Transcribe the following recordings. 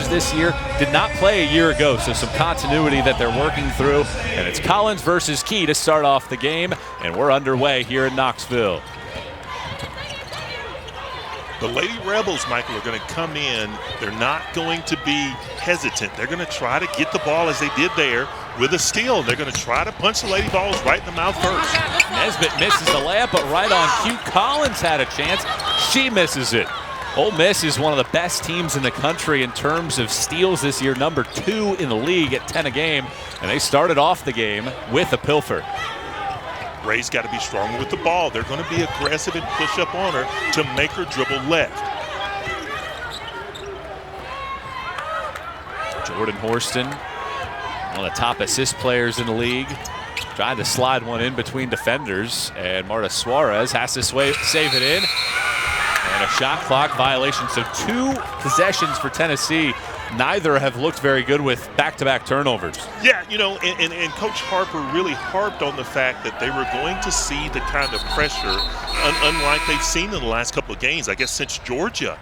starters this year did not play a year ago, so some continuity that they're working through. And it's Collins versus Key to start off the game, and we're underway here in Knoxville. The Lady Rebels, Michael, are going to come in. They're not going to be hesitant. They're going to try to get the ball as they did there with a steal. They're going to try to punch the Lady Vols right in the mouth first. Nesbitt misses the layup, but right on cue, Collins had a chance. She misses it. Ole Miss is one of the best teams in the country in terms of steals this year, number 2 in the league at 10 a game, and they started off the game with a pilfer. Ray's got to be stronger with the ball. They're going to be aggressive and push up on her to make her dribble left. Jordan Horston, one of the top assist players in the league, trying to slide one in between defenders, and Marta Suarez has to save it in. And a shot clock violation, so 2 possessions for Tennessee. Neither have looked very good with back-to-back turnovers. Yeah, you know, and Coach Harper really harped on the fact that they were going to see the kind of pressure unlike they've seen in the last couple of games, I guess since Georgia.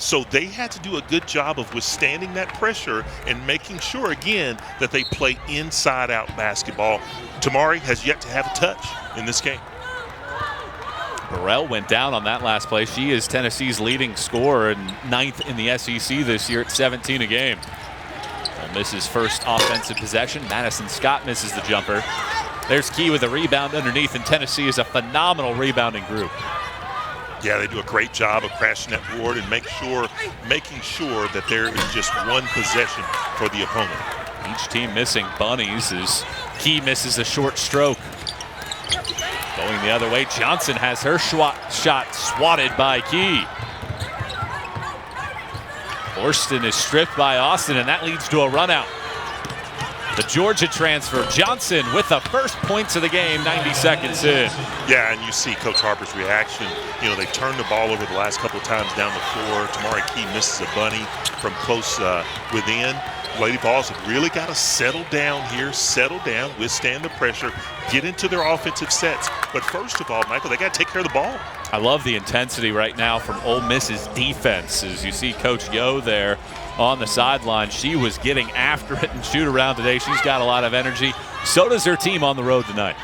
So they had to do a good job of withstanding that pressure and making sure, again, that they play inside-out basketball. Tamari has yet to have a touch in this game. Burrell went down on that last play. She is Tennessee's leading scorer and 9th in the SEC this year at 17 a game. Ole Miss's first offensive possession. Madison Scott misses the jumper. There's Key with a rebound underneath, and Tennessee is a phenomenal rebounding group. Yeah, they do a great job of crashing that board and making sure that there is just one possession for the opponent. Each team missing bunnies as Key misses a short stroke. Going the other way, Johnson has her shot swatted by Key. Horston is stripped by Austin, and that leads to a run out. The Georgia transfer, Johnson with the first points of the game, 90 seconds in. Yeah, and you see Coach Harper's reaction. You know, they turned the ball over the last couple of times down the floor. Tamari Key misses a bunny from close within. Lady Vols have really got to settle down here, settle down, withstand the pressure, get into their offensive sets. But first of all, Michael, they got to take care of the ball. I love the intensity right now from Ole Miss's defense. As you see Coach Yo there on the sideline, she was getting after it and shoot around today. She's got a lot of energy. So does her team on the road tonight.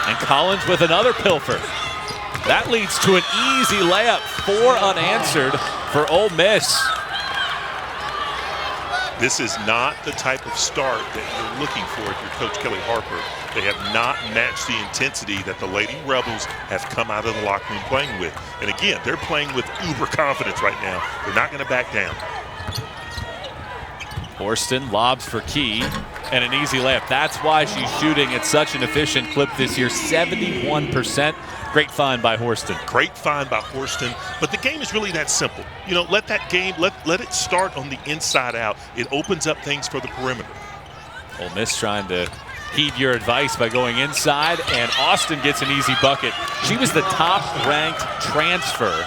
And Collins with another pilfer. That leads to an easy layup, 4 unanswered for Ole Miss. This is not the type of start that you're looking for if you're Coach Kelly Harper. They have not matched the intensity that the Lady Rebels have come out of the locker room playing with. And again, they're playing with uber confidence right now. They're not going to back down. Horston lobs for Key and an easy layup. That's why she's shooting at such an efficient clip this year, 71%. Great find by Horston. Great find by Horston, but the game is really that simple. You know, let that game, let it start on the inside out. It opens up things for the perimeter. Ole Miss trying to heed your advice by going inside, and Austin gets an easy bucket. She was the top-ranked transfer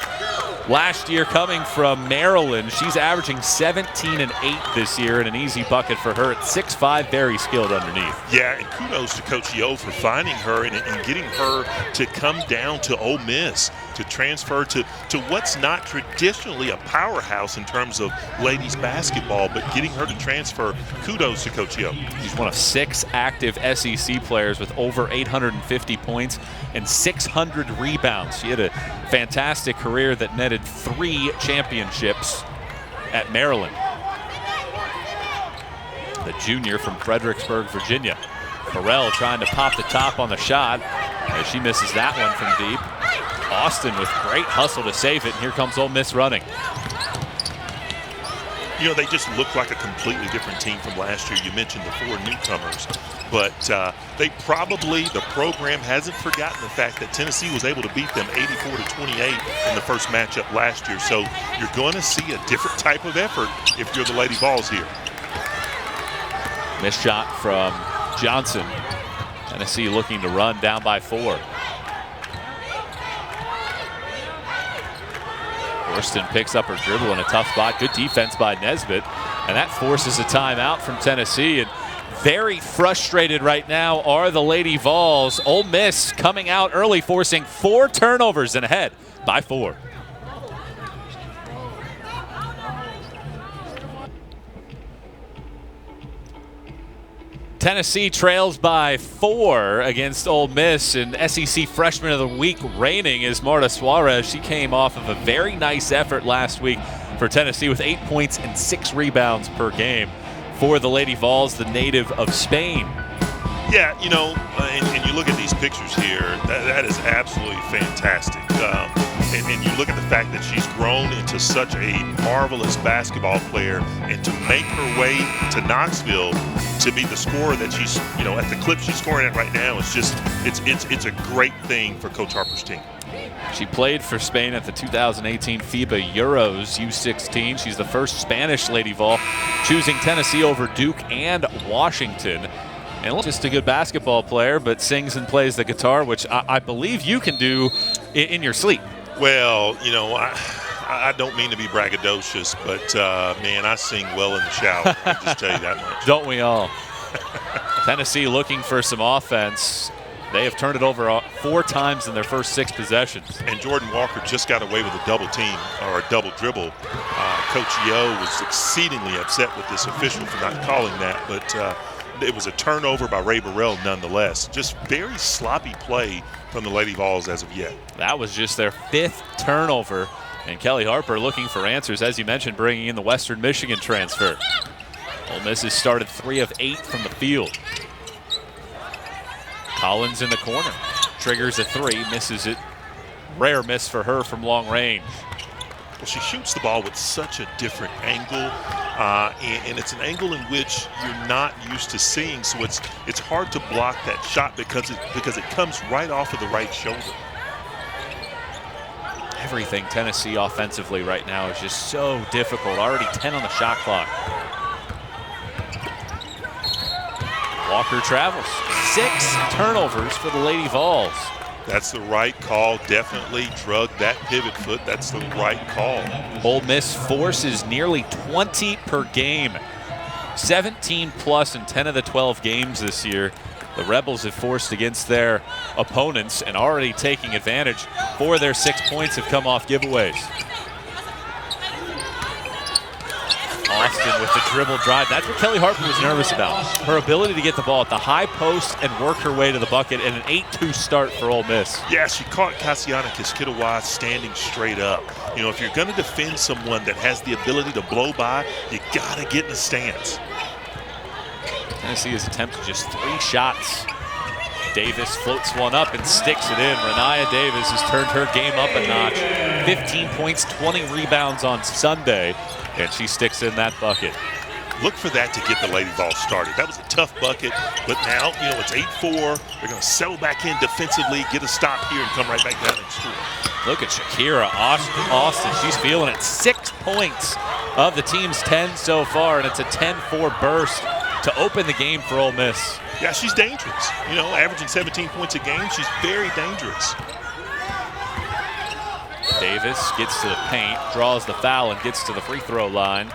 last year coming from Maryland. She's averaging 17 and 8 this year, and an easy bucket for her at 6'5", very skilled underneath. Yeah, and kudos to Coach Yo for finding her and getting her to come down to Ole Miss, to transfer to what's not traditionally a powerhouse in terms of ladies basketball, but getting her to transfer, kudos to Coach Yo. She's one of 6 active SEC players with over 850 points and 600 rebounds. She had a fantastic career that netted 3 championships at Maryland. The junior from Fredericksburg, Virginia. Burrell trying to pop the top on the shot as she misses that one from deep. Austin with great hustle to save it, and here comes Ole Miss running. You know, they just look like a completely different team from last year. You mentioned the 4 newcomers, but the program hasn't forgotten the fact that Tennessee was able to beat them 84-28 in the first matchup last year. So you're going to see a different type of effort if you're the Lady Vols here. Missed shot from Johnson. Tennessee looking to run down by 4. Horston picks up her dribble in a tough spot. Good defense by Nesbitt. And that forces a timeout from Tennessee. And very frustrated right now are the Lady Vols. Ole Miss coming out early, forcing 4 turnovers and ahead by 4. Tennessee trails by 4 against Ole Miss, and SEC Freshman of the Week reigning is Marta Suarez. She came off of a very nice effort last week for Tennessee with 8 points and 6 rebounds per game for the Lady Vols, the native of Spain. Yeah, you know, and you look at these pictures here, that is absolutely fantastic. And you look at the fact that she's grown into such a marvelous basketball player, and to make her way to Knoxville to be the scorer that she's, you know, at the clip she's scoring at right now, is just, it's a great thing for Coach Harper's team. She played for Spain at the 2018 FIBA Euros U16. She's the first Spanish Lady Vol, choosing Tennessee over Duke and Washington. And just a good basketball player, but sings and plays the guitar, which I believe you can do in your sleep. Well, you know, I don't mean to be braggadocious, but, man, I sing well in the shower. I'll just tell you that much. Don't we all? Tennessee looking for some offense. They have turned it over 4 times in their first 6 possessions. And Jordan Walker just got away with a double team or a double dribble. Coach Yo was exceedingly upset with this official for not calling that, but it was a turnover by Ray Burrell nonetheless. Just very sloppy play from the Lady Vols as of yet. That was just their 5th turnover. And Kelly Harper looking for answers, as you mentioned, bringing in the Western Michigan transfer. Ole Miss has started 3 of 8 from the field. Collins in the corner. Triggers a 3, misses it. Rare miss for her from long range. Well, she shoots the ball with such a different angle, and it's an angle in which you're not used to seeing, so it's hard to block that shot because it comes right off of the right shoulder. Everything Tennessee offensively right now is just so difficult. Already 10 on the shot clock. Walker travels. 6 turnovers for the Lady Vols. That's the right call. Definitely drug that pivot foot. That's the right call. Ole Miss forces nearly 20 per game. 17 plus in 10 of the 12 games this year. The Rebels have forced against their opponents, and already taking advantage. 4 of their 6 points have come off giveaways. Austin with the dribble drive. That's what Kelly Harper was nervous about. Her ability to get the ball at the high post and work her way to the bucket, and an 8-2 start for Ole Miss. Yeah, she caught Kassiana Kiskitawa standing straight up. You know, if you're going to defend someone that has the ability to blow by, you got to get in the stance. Tennessee has attempted just 3 shots. Davis floats one up and sticks it in. Renaya Davis has turned her game up a notch. 15 points, 20 rebounds on Sunday, and she sticks in that bucket. Look for that to get the Lady Vols started. That was a tough bucket, but now, you know, it's 8-4. They're going to settle back in defensively, get a stop here, and come right back down and score. Look at Shakira Austin. She's feeling it. 6 points of the team's 10 so far, and it's a 10-4 burst to open the game for Ole Miss. Yeah, she's dangerous. You know, averaging 17 points a game, she's very dangerous. Davis gets to the paint, draws the foul, and gets to the free throw line.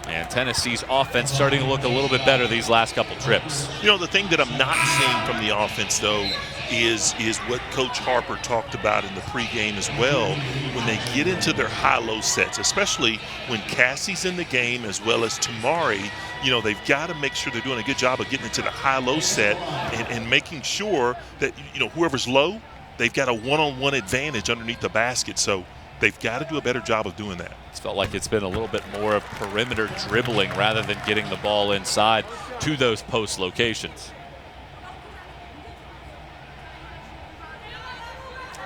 And Tennessee's offense starting to look a little bit better these last couple trips. You know, the thing that I'm not seeing from the offense, though, is what Coach Harper talked about in the pregame as well. When they get into their high-low sets, especially when Cassie's in the game as well as Tamari, you know, they've got to make sure they're doing a good job of getting into the high-low set and making sure that, you know, whoever's low, they've got a one-on-one advantage underneath the basket. So they've got to do a better job of doing that. It's felt like it's been a little bit more of perimeter dribbling rather than getting the ball inside to those post locations.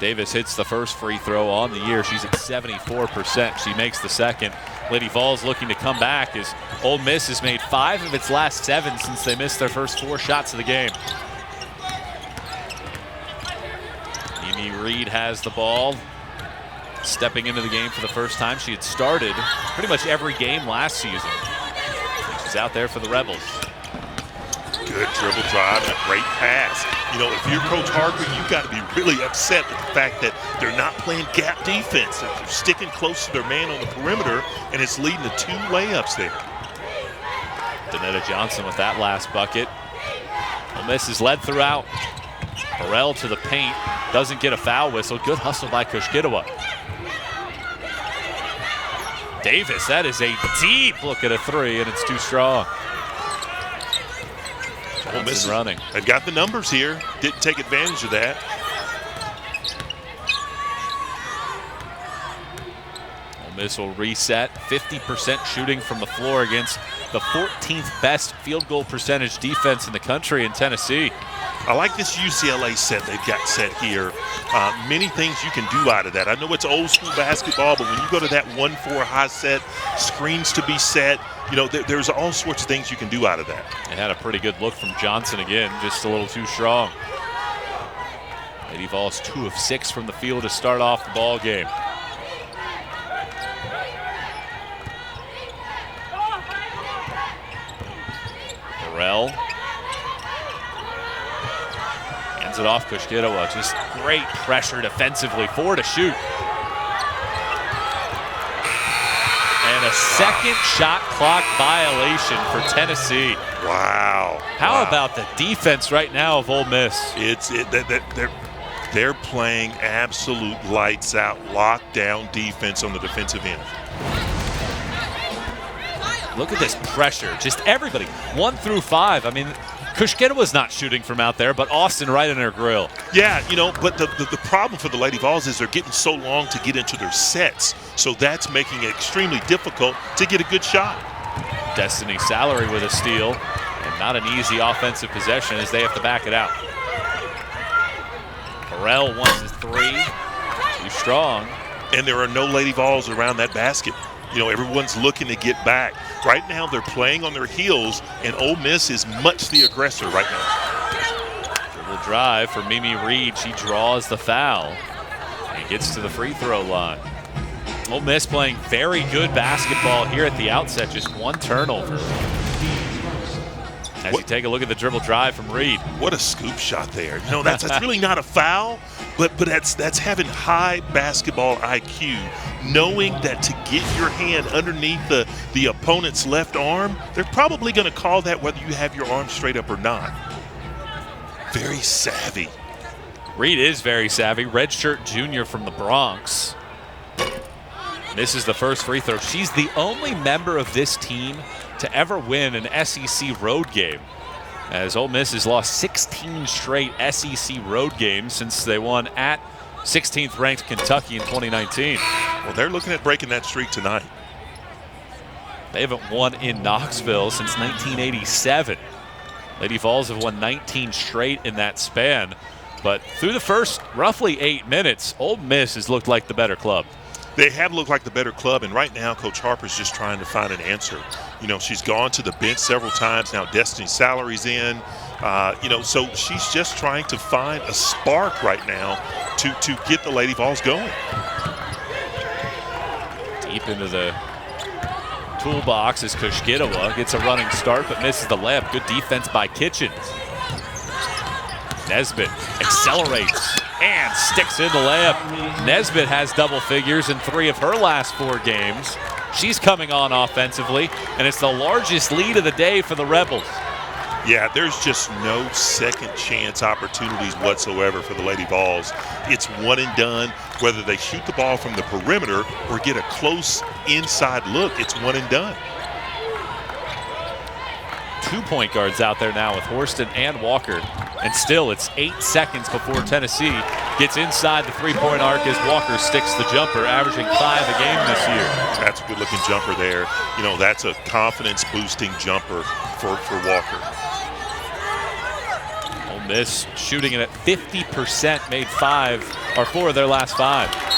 Davis hits the first free throw on the year. She's at 74%. She makes the second. Lady Vols looking to come back as Ole Miss has made 5 of its last 7 since they missed their first 4 shots of the game. Mimi Reed has the ball. Stepping into the game for the first time. She had started pretty much every game last season. She's out there for the Rebels. Good dribble drive and a great pass. You know, if you're Coach Harper, you've got to be really upset with the fact that they're not playing gap defense. They're sticking close to their man on the perimeter, and it's leading to 2 layups there. Danetta Johnson with that last bucket. Ole Miss is led throughout. Burrell to the paint. Doesn't get a foul whistle. Good hustle by Kushkitawa. Davis, that is a deep look at a 3, and it's too strong. Johnson running. They've got the numbers here. Didn't take advantage of that. Ole Miss will reset. 50% shooting from the floor against the 14th best field goal percentage defense in the country in Tennessee. I like this UCLA set they've got set here. Many things you can do out of that. I know it's old school basketball, but when you go to that 1-4 high set, screens to be set, you know, there's all sorts of things you can do out of that. They had a pretty good look from Johnson again, just a little too strong. Lady Vols 2 of 6 from the field to start off the ball game. Burrell hands it off. Kushkitova, just great pressure defensively. 4 to shoot. And a second shot clock violation for Tennessee. Wow. How about the defense right now of Ole Miss? They're playing absolute lights out, lockdown defense on the defensive end. Look at this pressure. Just everybody, 1 through 5. I mean, Kushkitova's not shooting from out there, but Austin right in her grill. Yeah, you know, but the problem for the Lady Vols is they're getting so long to get into their sets, so that's making it extremely difficult to get a good shot. Destiny Salary with a steal, and not an easy offensive possession as they have to back it out. Burrell wants his 3. Too strong. And there are no Lady Vols around that basket. You know, everyone's looking to get back. Right now, they're playing on their heels, and Ole Miss is much the aggressor right now. Dribble drive for Mimi Reed. She draws the foul and gets to the free throw line. Ole Miss playing very good basketball here at the outset. Just 1 turnover. As you take a look at the dribble drive from Reed. What a scoop shot there. You know, that's really not a foul, but that's having high basketball IQ, knowing that to get your hand underneath the opponent's left arm, they're probably going to call that whether you have your arm straight up or not. Very savvy. Reed is very savvy. Redshirt junior from the Bronx. Misses the first free throw. She's the only member of this team to ever win an SEC road game, as Ole Miss has lost 16 straight SEC road games since they won at 16th ranked Kentucky in 2019. Well, they're looking at breaking that streak tonight. They haven't won in Knoxville since 1987. Lady Vols have won 19 straight in that span, but through the first roughly 8 minutes, Ole Miss has looked like the better club. They have looked like the better club, and right now Coach Harper's just trying to find an answer. You know, she's gone to the bench several times now. Destiny Salary's in. You know, so she's just trying to find a spark right now to get the Lady Vols going. Deep into the toolbox as Kushkitova gets a running start but misses the layup. Good defense by Kitchens. Nesbitt accelerates and sticks in the layup. Nesbitt has double figures in 3 of her last 4 games. She's coming on offensively, and it's the largest lead of the day for the Rebels. Yeah, there's just no second chance opportunities whatsoever for the Lady Vols. It's one and done. Whether they shoot the ball from the perimeter or get a close inside look, it's one and done. 2 point guards out there now with Horston and Walker. And still, it's 8 seconds before Tennessee gets inside the 3-point arc as Walker sticks the jumper, averaging 5 a game this year. That's a good-looking jumper there. You know, that's a confidence-boosting jumper for Walker. Ole Miss shooting it at 50%, made 4 of their last 5.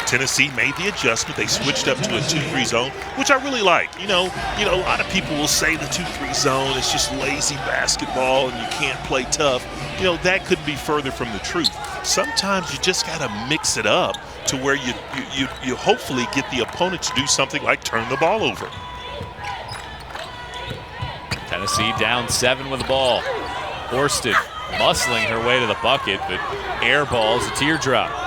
Tennessee made the adjustment. They switched up to a 2-3 zone, which I really like. You know, a lot of people will say the 2-3 zone is just lazy basketball and you can't play tough. You know, that could be further from the truth. Sometimes you just got to mix it up to where you hopefully get the opponent to do something like turn the ball over. Tennessee down 7 with the ball. Horston muscling her way to the bucket, but air balls a teardrop.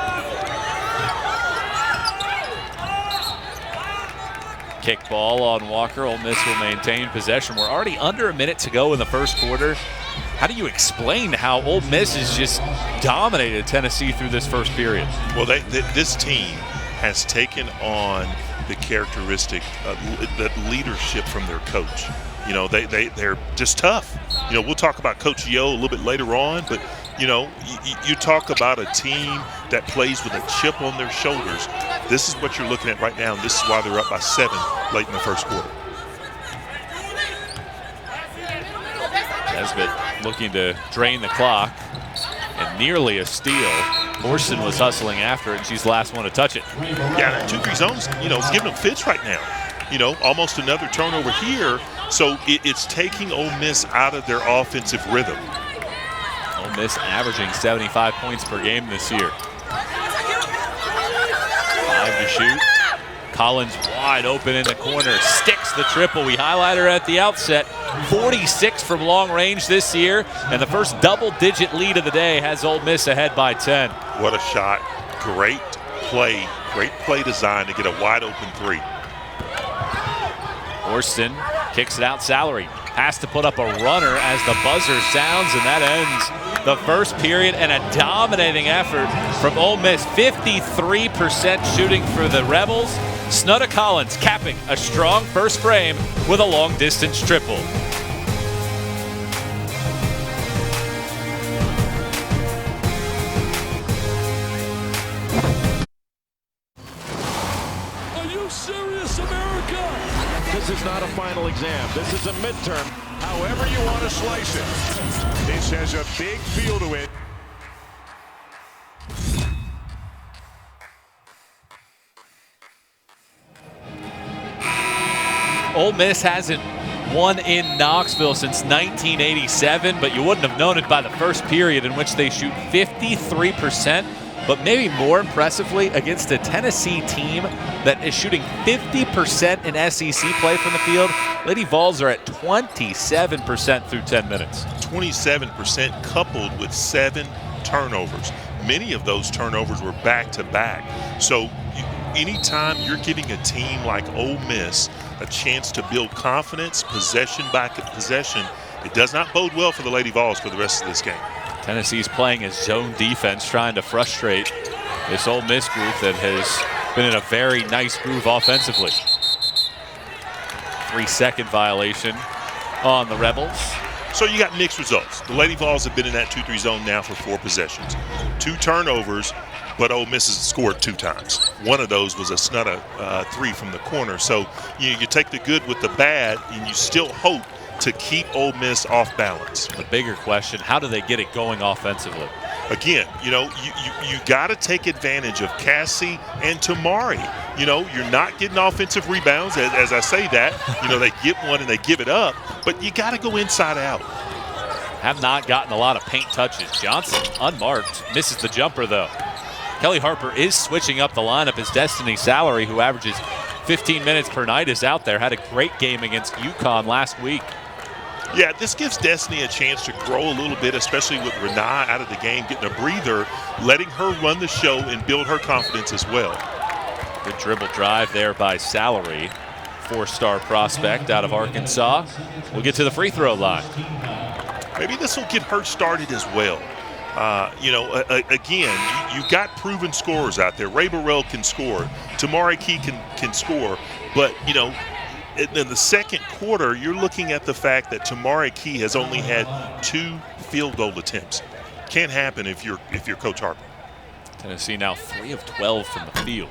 Kick ball on Walker. Ole Miss will maintain possession. We're already under a minute to go in the first quarter. How do you explain how Ole Miss has just dominated Tennessee through this first period? Well, this team has taken on the characteristic, that leadership from their coach. You know, they're just tough. You know, we'll talk about Coach Yo a little bit later on, but, you know, you talk about a team that plays with a chip on their shoulders. This is what you're looking at right now, and this is why they're up by 7 late in the first quarter. Nesbitt looking to drain the clock, and nearly a steal. Horston was hustling after it, and she's the last one to touch it. Yeah, that 2-3 zones, you know, it's giving them fits right now. You know, almost another turnover here, so it's taking Ole Miss out of their offensive rhythm. Ole Miss averaging 75 points per game this year. 5 to shoot. Collins wide open in the corner, sticks the triple. We highlighted her at the outset. 46 from long range this year, and the first double-digit lead of the day has Ole Miss ahead by 10. What a shot. Great play design to get a wide-open 3. Horston kicks it out. Salary has to put up a runner as the buzzer sounds, and that ends the first period. And a dominating effort from Ole Miss. 53% shooting for the Rebels. Snudda Collins capping a strong first frame with a long-distance triple. Are you serious, America? This is not a final exam. This is a midterm. However you want to slice it. This has a big feel to it. Ole Miss hasn't won in Knoxville since 1987, but you wouldn't have known it by the first period, in which they shoot 53%, but maybe more impressively against a Tennessee team that is shooting 50% in SEC play from the field. Lady Vols are at 27% through 10 minutes. 27% coupled with 7 turnovers. Many of those turnovers were back-to-back. So anytime you're giving a team like Ole Miss a chance to build confidence, possession by possession, it does not bode well for the Lady Vols for the rest of this game. Tennessee's playing a zone defense, trying to frustrate this Ole Miss group that has been in a very nice groove offensively. 3-second violation on the Rebels. So you got mixed results. The Lady Vols have been in that 2-3 zone now for 4 possessions. 2 turnovers, but Ole Miss has scored 2 times. One of those was a Snudda 3 from the corner. So you take the good with the bad, and you still hope to keep Ole Miss off balance. The bigger question, how do they get it going offensively? Again, you know, you got to take advantage of Cassie and Tamari. You know, you're not getting offensive rebounds. As I say that, you know, they get one and they give it up, but you got to go inside out. Have not gotten a lot of paint touches. Johnson, unmarked, misses the jumper though. Kelly Harper is switching up the lineup as Destiny Salary, who averages 15 minutes per night, is out there. Had a great game against UConn last week. Yeah, this gives Destiny a chance to grow a little bit, especially with Renaa out of the game, getting a breather, letting her run the show and build her confidence as well. Good dribble drive there by Salary, 4-star prospect out of Arkansas. We'll get to the free throw line. Maybe this will get her started as well. You know, again, you've got proven scorers out there. Ray Burrell can score. Tamari Key can score. But, you know, in the second quarter, you're looking at the fact that Tamari Key has only had 2 field goal attempts. Can't happen if you're Coach Harper. Tennessee now 3 of 12 from the field.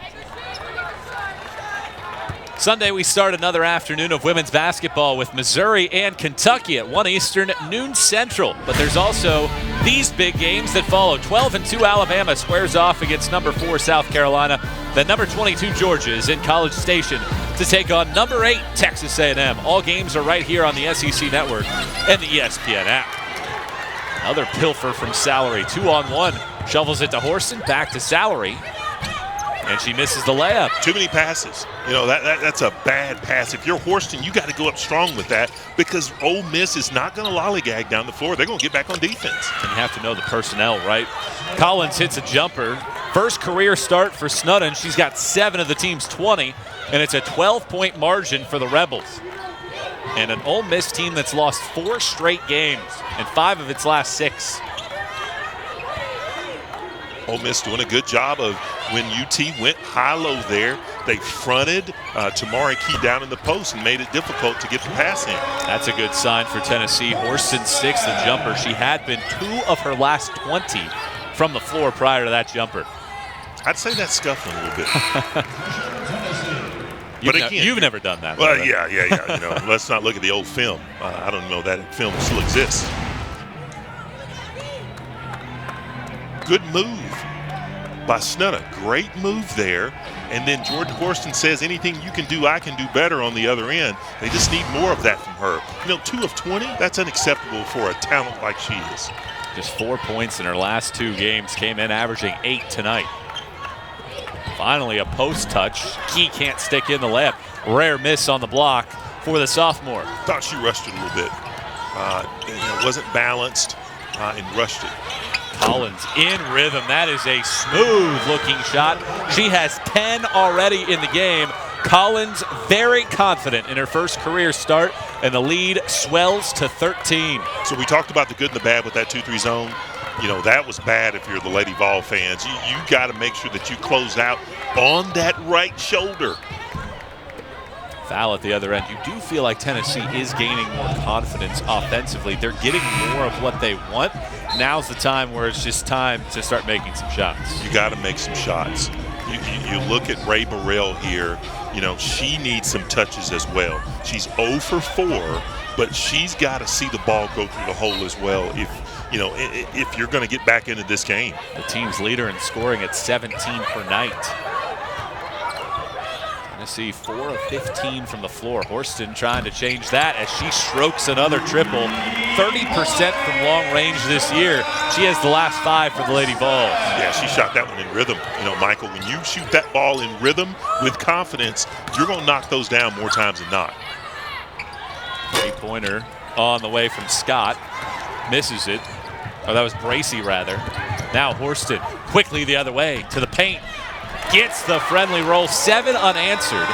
Sunday, we start another afternoon of women's basketball with Missouri and Kentucky at 1 Eastern, noon Central. But there's also these big games that follow. 12-2 Alabama squares off against number 4 South Carolina. Then number 22 Georgia is in College Station to take on number 8 Texas A&M. All games are right here on the SEC Network and the ESPN app. Another pilfer from Salary. 2-on-1. Shovels it to Horston, back to Salary. And she misses the layup. Too many passes. You know, that's a bad pass. If you're Horston, you got to go up strong with that, because Ole Miss is not going to lollygag down the floor. They're going to get back on defense. And you have to know the personnel, right? Collins hits a jumper. First career start for Snudda, and she's got 7 of the team's 20, and it's a 12-point margin for the Rebels. And an Ole Miss team that's lost 4 straight games and 5 of its last 6. Ole Miss doing a good job of when UT went high-low there, they fronted Tamari Key down in the post and made it difficult to get the pass in. That's a good sign for Tennessee. Horston sticks the jumper. She had been 2 of her last 20 from the floor prior to that jumper. I'd say that's scuffling a little bit. You've never done that. Well, yeah. You know, let's not look at the old film. I don't know that film still exists. Good move by Snutter. Great move there. And then Jordan Horston says, anything you can do, I can do better on the other end. They just need more of that from her. You know, 2 of 20, that's unacceptable for a talent like she is. Just 4 points in her last 2 games. Came in averaging 8 tonight. Finally, a post touch. Key can't stick in the layup. Rare miss on the block for the sophomore. Thought she rushed it a little bit. Wasn't balanced and rushed it. Collins in rhythm. That is a smooth-looking shot. She has 10 already in the game. Collins very confident in her first career start, and the lead swells to 13. So we talked about the good and the bad with that 2-3 zone. You know, that was bad if you're the Lady Vol fans. You got to make sure that you close out on that right shoulder. Foul at the other end. You do feel like Tennessee is gaining more confidence offensively. They're getting more of what they want. Now's the time where it's just time to start making some shots. You got to make some shots. You look at Ray Burrell here. You know, she needs some touches as well. She's 0 for 4, but she's got to see the ball go through the hole as well if you're going to get back into this game. The team's leader in scoring at 17 per night. Tennessee 4 of 15 from the floor. Horston trying to change that as she strokes another triple. 30% from long range this year. She has the last 5 for the Lady Vols. Yeah, she shot that one in rhythm. You know, Michael, when you shoot that ball in rhythm with confidence, you're going to knock those down more times than not. 3-pointer on the way from Scott. Misses it. Oh, that was Bracey, rather. Now Horston quickly the other way to the paint. Gets the friendly roll. 7 unanswered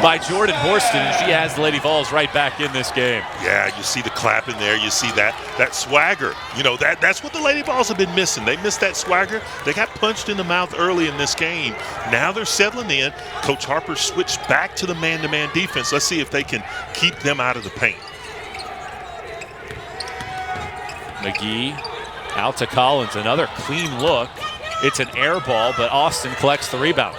by Jordan Horston, and she has the Lady Vols right back in this game. Yeah, you see the clap in there. You see that swagger. You know, that's what the Lady Vols have been missing. They missed that swagger. They got punched in the mouth early in this game. Now they're settling in. Coach Harper switched back to the man-to-man defense. Let's see if they can keep them out of the paint. McGee out to Collins. Another clean look. It's an air ball, but Austin collects the rebound.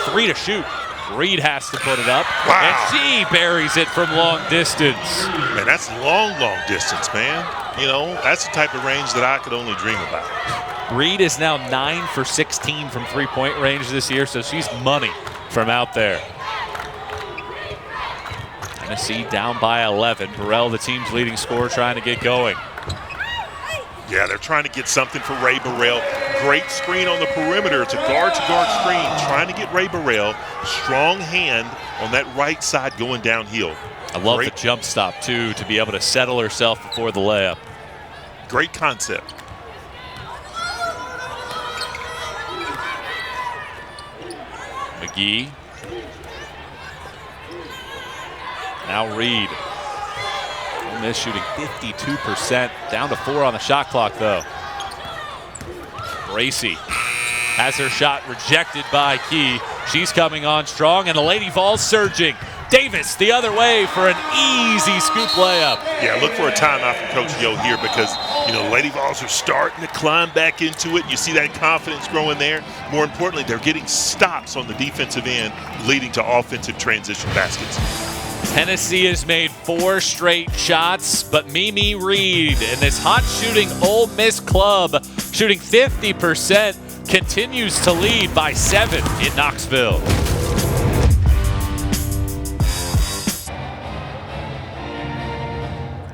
3 to shoot. Reed has to put it up. Wow. And she buries it from long distance. Man, that's long distance, man. You know, that's the type of range that I could only dream about. Reed is now 9 for 16 from 3-point range this year, so she's money from out there. Tennessee down by 11. Burrell, the team's leading scorer, trying to get going. Yeah, they're trying to get something for Ray Burrell. Great screen on the perimeter. It's a guard-to-guard screen. Trying to get Ray Burrell. Strong hand on that right side going downhill. I love the jump stop, too, to be able to settle herself before the layup. Great concept. McGee. Now Reed. Ole Miss shooting 52%, down to 4 on the shot clock, though. Bracey has her shot rejected by Key. She's coming on strong, and the Lady Vols surging. Davis the other way for an easy scoop layup. Yeah, look for a timeout from Coach Yo here because, you know, Lady Vols are starting to climb back into it. You see that confidence growing there. More importantly, they're getting stops on the defensive end, leading to offensive transition baskets. Tennessee has made 4 straight shots, but Mimi Reed and this hot shooting Ole Miss club shooting 50% continues to lead by 7 in Knoxville.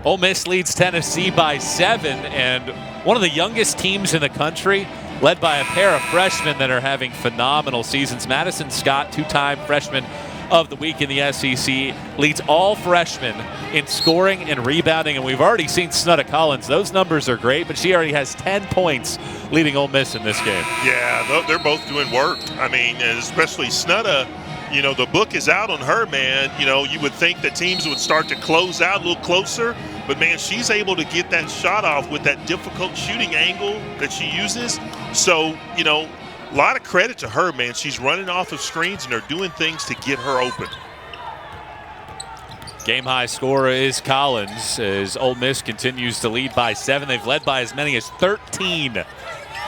Ole Miss leads Tennessee by 7, and one of the youngest teams in the country, led by a pair of freshmen that are having phenomenal seasons. Madison Scott, 2-time freshman of the week in the SEC, leads all freshmen in scoring and rebounding, and we've already seen Snutta Collins. Those numbers are great, but she already has 10 points leading Ole Miss in this game. Yeah, they're both doing work. I mean, especially Snutta, you know, the book is out on her, man. You know, you would think that teams would start to close out a little closer, but, man, she's able to get that shot off with that difficult shooting angle that she uses. So, you know, a lot of credit to her, man. She's running off of screens, and they're doing things to get her open. Game high scorer is Collins as Ole Miss continues to lead by 7. They've led by as many as 13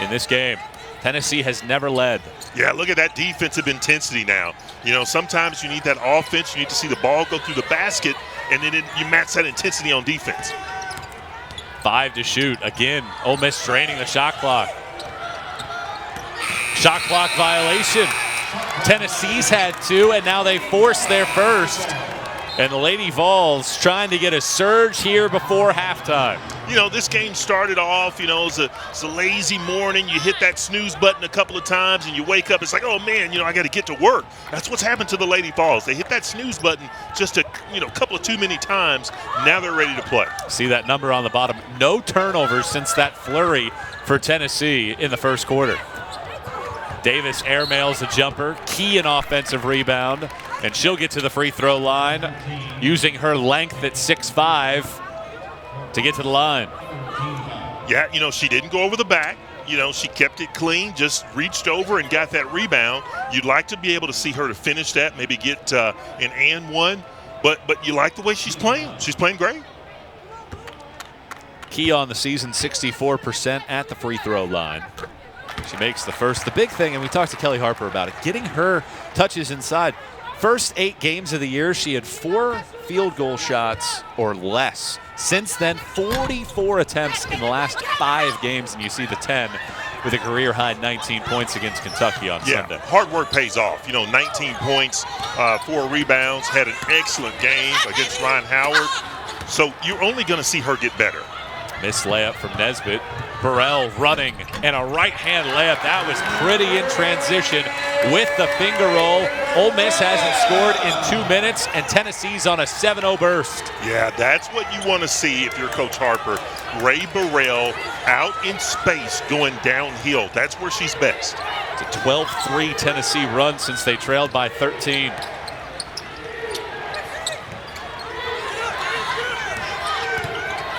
in this game. Tennessee has never led. Yeah, look at that defensive intensity now. You know, sometimes you need that offense. You need to see the ball go through the basket, and then you match that intensity on defense. 5 to shoot. Again, Ole Miss draining the shot clock. Shot clock violation. Tennessee's had 2, and now they force their first. And the Lady Vols trying to get a surge here before halftime. You know, this game started off, you know, it's a lazy morning. You hit that snooze button a couple of times and you wake up. It's like, oh, man, you know, I got to get to work. That's what's happened to the Lady Vols. They hit that snooze button just a couple of too many times. Now they're ready to play. See that number on the bottom. No turnovers since that flurry for Tennessee in the first quarter. Davis airmails a jumper, key an offensive rebound, and she'll get to the free throw line using her length at 6'5" to get to the line. Yeah, you know, she didn't go over the back. You know, she kept it clean, just reached over and got that rebound. You'd like to be able to see her to finish that, maybe get an and one, but you like the way she's playing. She's playing great. Key on the season, 64% at the free throw line. She makes the first. The big thing, and we talked to Kelly Harper about it, getting her touches inside. First 8 games of the year, she had 4 field goal shots or less. Since then, 44 attempts in the last 5 games, and you see the 10 with a career-high 19 points against Kentucky on Sunday. Hard work pays off. You know, 19 points, 4 rebounds, had an excellent game against Ryan Howard. So you're only going to see her get better. Missed layup from Nesbitt. Burrell running, and a right-hand layup. That was pretty in transition with the finger roll. Ole Miss hasn't scored in 2 minutes, and Tennessee's on a 7-0 burst. Yeah, that's what you want to see if you're Coach Harper. Ray Burrell out in space going downhill. That's where she's best. It's a 12-3 Tennessee run since they trailed by 13.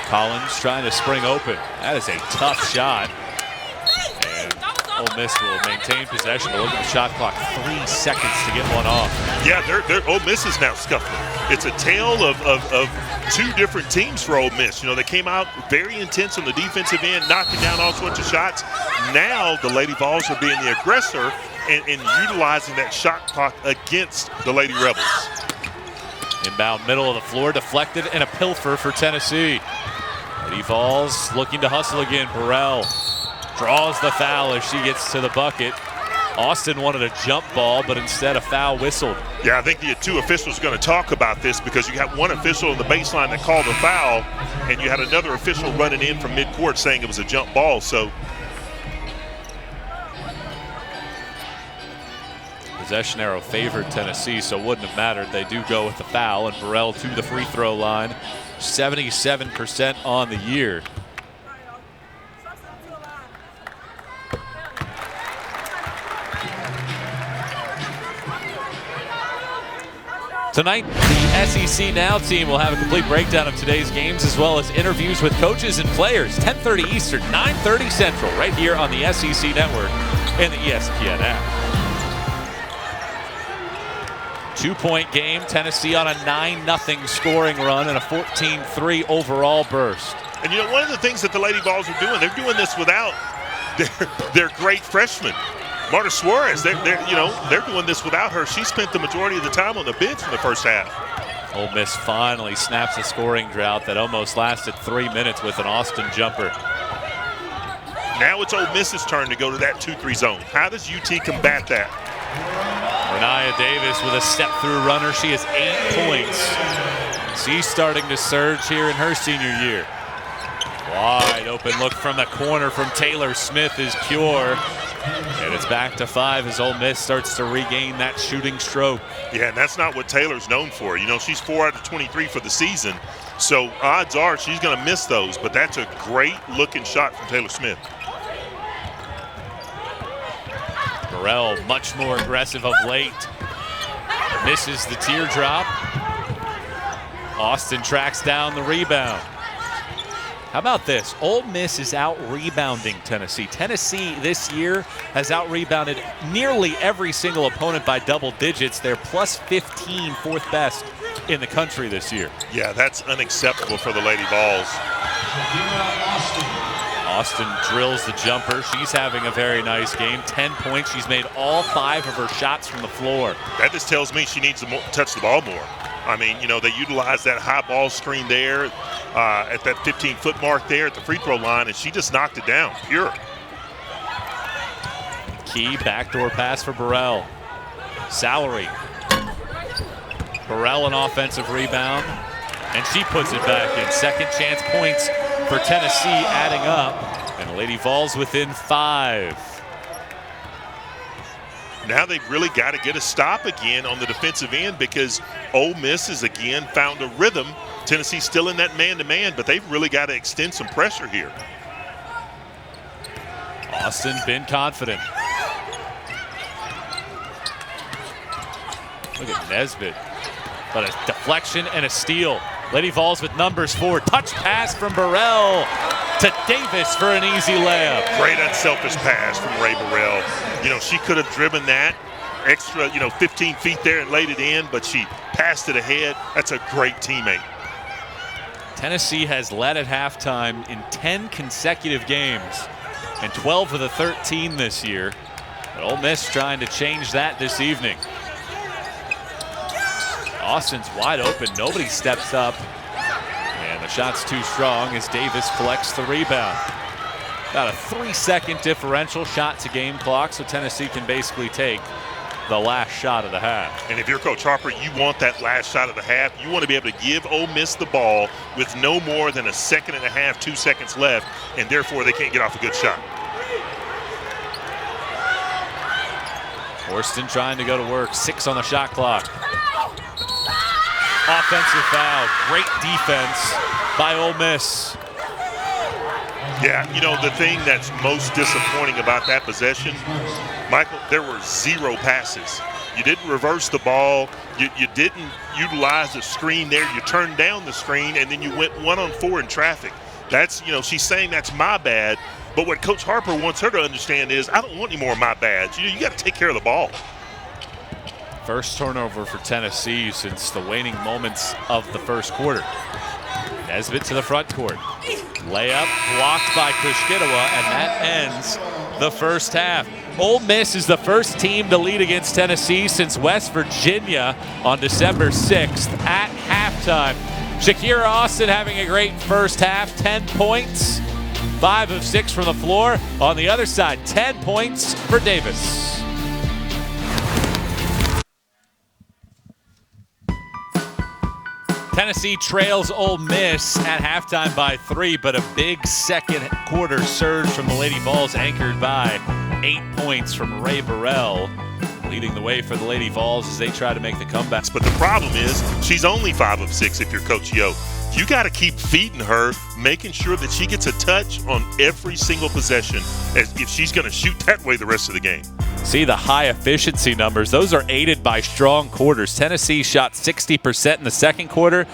Collins trying to spring open. That is a tough shot. And Ole Miss will maintain possession, but look at the shot clock. 3 seconds to get one off. Yeah, Ole Miss is now scuffling. It's a tale of 2 different teams for Ole Miss. You know, they came out very intense on the defensive end, knocking down all sorts of shots. Now the Lady Vols are being the aggressor and utilizing that shot clock against the Lady Rebels. Inbound middle of the floor, deflected, and a pilfer for Tennessee. Lady Vols looking to hustle again. Burrell draws the foul as she gets to the bucket. Austin wanted a jump ball, but instead a foul whistled. Yeah, I think the 2 officials are going to talk about this because you got one official in the baseline that called a foul, and you had another official running in from midcourt saying it was a jump ball. So possession arrow favored Tennessee, so it wouldn't have mattered. They do go with the foul, and Burrell to the free throw line. 77% on the year. Tonight, the SEC Now team will have a complete breakdown of today's games as well as interviews with coaches and players. 10:30 Eastern, 9:30 Central, right here on the SEC Network and the ESPN app. 2-point game, Tennessee on a 9-0 scoring run and a 14-3 overall burst. And you know, one of the things that the Lady Vols are doing, they're doing this without their great freshman, Marta Suarez. They're doing this without her. She spent the majority of the time on the bench in the first half. Ole Miss finally snaps a scoring drought that almost lasted 3 minutes with an Austin jumper. Now it's Ole Miss's turn to go to that 2-3 zone. How does UT combat that? Renaya Davis with a step-through runner. She has 8 points. She's starting to surge here in her senior year. Wide open look from the corner from Taylor Smith is pure. And it's back to 5 as Ole Miss starts to regain that shooting stroke. Yeah, and that's not what Taylor's known for. You know, she's 4 out of 23 for the season. So odds are she's going to miss those, but that's a great-looking shot from Taylor Smith. Burrell much more aggressive of late. Misses the teardrop. Austin tracks down the rebound. How about this? Ole Miss is out-rebounding Tennessee. Tennessee this year has out-rebounded nearly every single opponent by double digits. They're plus 15, fourth best in the country this year. Yeah, that's unacceptable for the Lady Vols. Austin drills the jumper. She's having a very nice game. 10 points. She's made all 5 of her shots from the floor. That just tells me she needs to touch the ball more. I mean, you know, they utilize that high ball screen there at that 15-foot mark there at the free throw line, and she just knocked it down, pure. Key backdoor pass for Burrell. Salary. Burrell an offensive rebound, and she puts it back in. Second chance points for Tennessee adding up, and the Lady Vols within 5. Now they've really got to get a stop again on the defensive end because Ole Miss has again found a rhythm. Tennessee's still in that man-to-man, but they've really got to extend some pressure here. Austin been confident. Look at Nesbitt. But a deflection and a steal. Lady Vols with numbers 4. Touch pass from Burrell to Davis for an easy layup. Great unselfish pass from Ray Burrell. You know, she could have driven that extra, 15 feet there and laid it in, but she passed it ahead. That's a great teammate. Tennessee has led at halftime in 10 consecutive games and 12 of the 13 this year. But Ole Miss trying to change that this evening. Austin's wide open. Nobody steps up. And the shot's too strong as Davis collects the rebound. About a 3-second differential shot to game clock, so Tennessee can basically take the last shot of the half. And if you're Coach Harper, you want that last shot of the half. You want to be able to give Ole Miss the ball with no more than a second and a half, 2 seconds left, and therefore they can't get off a good shot. Horston trying to go to work. 6 on the shot clock. Offensive foul. Great defense by Ole Miss. Yeah, the thing that's most disappointing about that possession, Michael, there were 0 passes. You didn't reverse the ball. You didn't utilize the screen there. You turned down the screen, and then you went 1-on-4 in traffic. That's, she's saying that's my bad. But what Coach Harper wants her to understand is, I don't want any more of my bads. You got to take care of the ball. First turnover for Tennessee since the waning moments of the first quarter. Nesbitt to the front court. Layup blocked by Kushkitawa, and that ends the first half. Ole Miss is the first team to lead against Tennessee since West Virginia on December 6th at halftime. Shakira Austin having a great first half, 10 points, 5 of 6 from the floor. On the other side, 10 points for Davis. Tennessee trails Ole Miss at halftime by 3, but a big second quarter surge from the Lady Vols anchored by 8 points from Ray Burrell, leading the way for the Lady Vols as they try to make the comeback. But the problem is she's only 5 of 6 if you're Coach Yo. You got to keep feeding her, making sure that she gets a touch on every single possession as if she's going to shoot that way the rest of the game. See the high efficiency numbers. Those are aided by strong quarters. Tennessee shot 60% in the second quarter.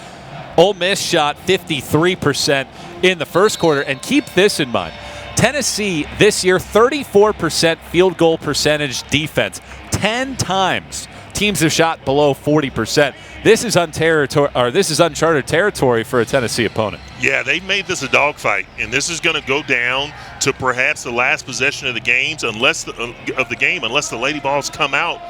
Ole Miss shot 53% in the first quarter. And keep this in mind. Tennessee this year, 34% field goal percentage defense. 10 times teams have shot below 40%. This is uncharted territory for a Tennessee opponent. Yeah, they've made this a dogfight, and this is going to go down to perhaps the last possession of the games, unless the Lady Vols come out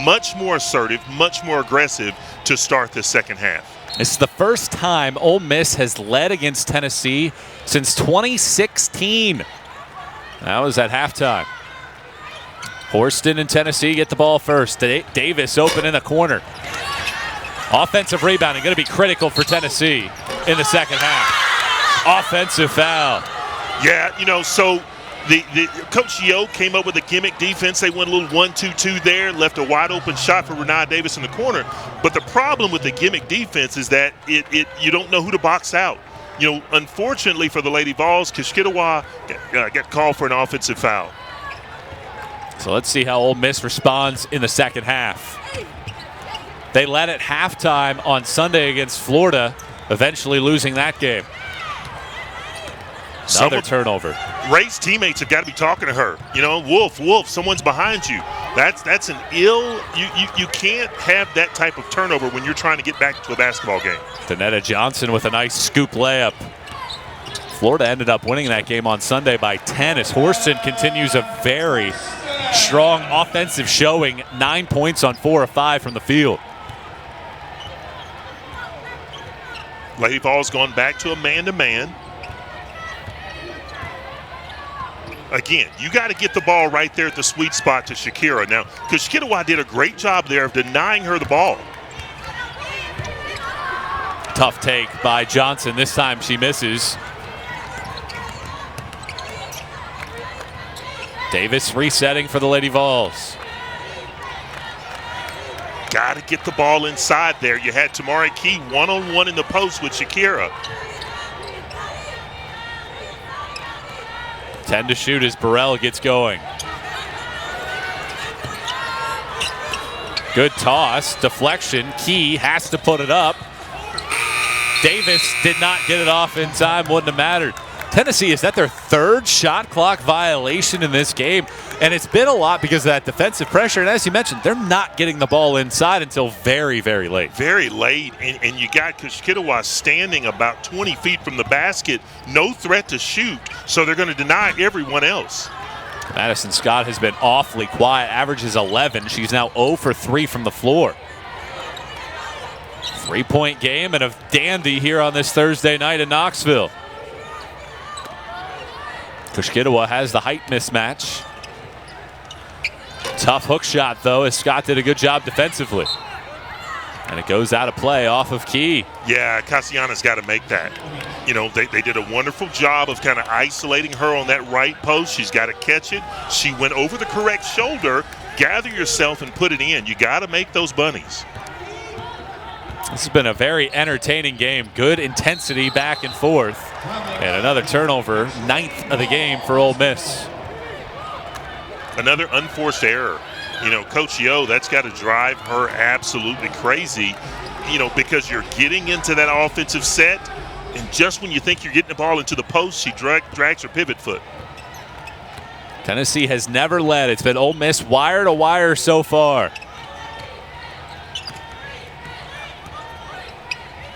much more assertive, much more aggressive to start the second half. This is the first time Ole Miss has led against Tennessee since 2016. That was at halftime. Horston and Tennessee get the ball first. Davis open in the corner. Offensive rebounding going to be critical for Tennessee in the second half. Offensive foul. Yeah, so the Coach Yo came up with a gimmick defense. They went a little 1-2-2 there, left a wide open shot for Renee Davis in the corner. But the problem with the gimmick defense is that you don't know who to box out. Unfortunately for the Lady Vols, Kushkitawa got called for an offensive foul. So let's see how Ole Miss responds in the second half. They led at halftime on Sunday against Florida, eventually losing that game. Another turnover. Ray's teammates have got to be talking to her. You know, Wolf, someone's behind you. That's an ill. You can't have that type of turnover when you're trying to get back to a basketball game. Danetta Johnson with a nice scoop layup. Florida ended up winning that game on Sunday by 10 as Horston continues a very strong offensive showing. 9 points on 4 of 5 from the field. Lady Vols going back to a man-to-man. Again, you got to get the ball right there at the sweet spot to Shakira. Now, because Kidawai did a great job there of denying her the ball. Tough take by Johnson. This time she misses. Davis resetting for the Lady Vols. Got to get the ball inside there. You had Tamari Key one-on-one in the post with Shakira. 10 to shoot as Burrell gets going. Good toss, deflection. Key has to put it up. Davis did not get it off in time, wouldn't have mattered. Tennessee, is that their 3rd shot clock violation in this game? And it's been a lot because of that defensive pressure. And as you mentioned, they're not getting the ball inside until very, very late. Very late, and you got Kidawai standing about 20 feet from the basket, no threat to shoot, so they're going to deny everyone else. Madison Scott has been awfully quiet, averages 11. She's now 0 for 3 from the floor. 3-point game and a dandy here on this Thursday night in Knoxville. Kushkitawa has the height mismatch. Tough hook shot, though, as Scott did a good job defensively. And it goes out of play off of Key. Yeah, Cassiana's got to make that. You know, they did a wonderful job of kind of isolating her on that right post. She's got to catch it. She went over the correct shoulder. Gather yourself and put it in. You got to make those bunnies. This has been a very entertaining game. Good intensity back and forth. And another turnover, 9th of the game for Ole Miss. Another unforced error. You know, Coach Yo, that's got to drive her absolutely crazy, you know, because you're getting into that offensive set, and just when you think you're getting the ball into the post, she drags her pivot foot. Tennessee has never led. It's been Ole Miss wire to wire so far.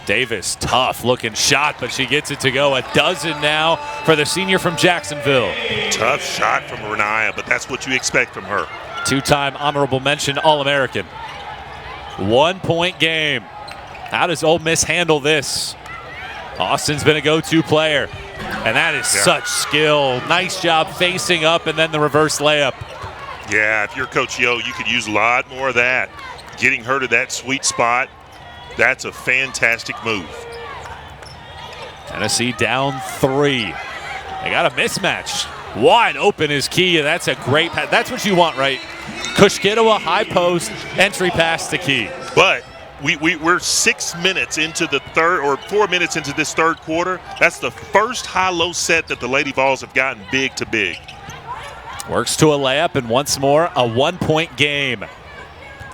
Davis, tough looking shot, but she gets it to go. A dozen now for the senior from Jacksonville. Tough shot from Renaya, but that's what you expect from her. 2-time honorable mention All-American. 1-point game. How does Ole Miss handle this? Austin's been a go-to player, and that is such skill. Nice job facing up and then the reverse layup. Yeah, if you're Coach Yo, you could use a lot more of that. Getting her to that sweet spot. That's a fantastic move. Tennessee down 3. They got a mismatch. Wide open is Key. That's a great pass. That's what you want, right? Kushkitawa, high post, entry pass to Key. But we're 6 minutes into the third, or 4 minutes into this third quarter. That's the first high-low set that the Lady Vols have gotten big to big. Works to a layup, and once more, a 1-point game.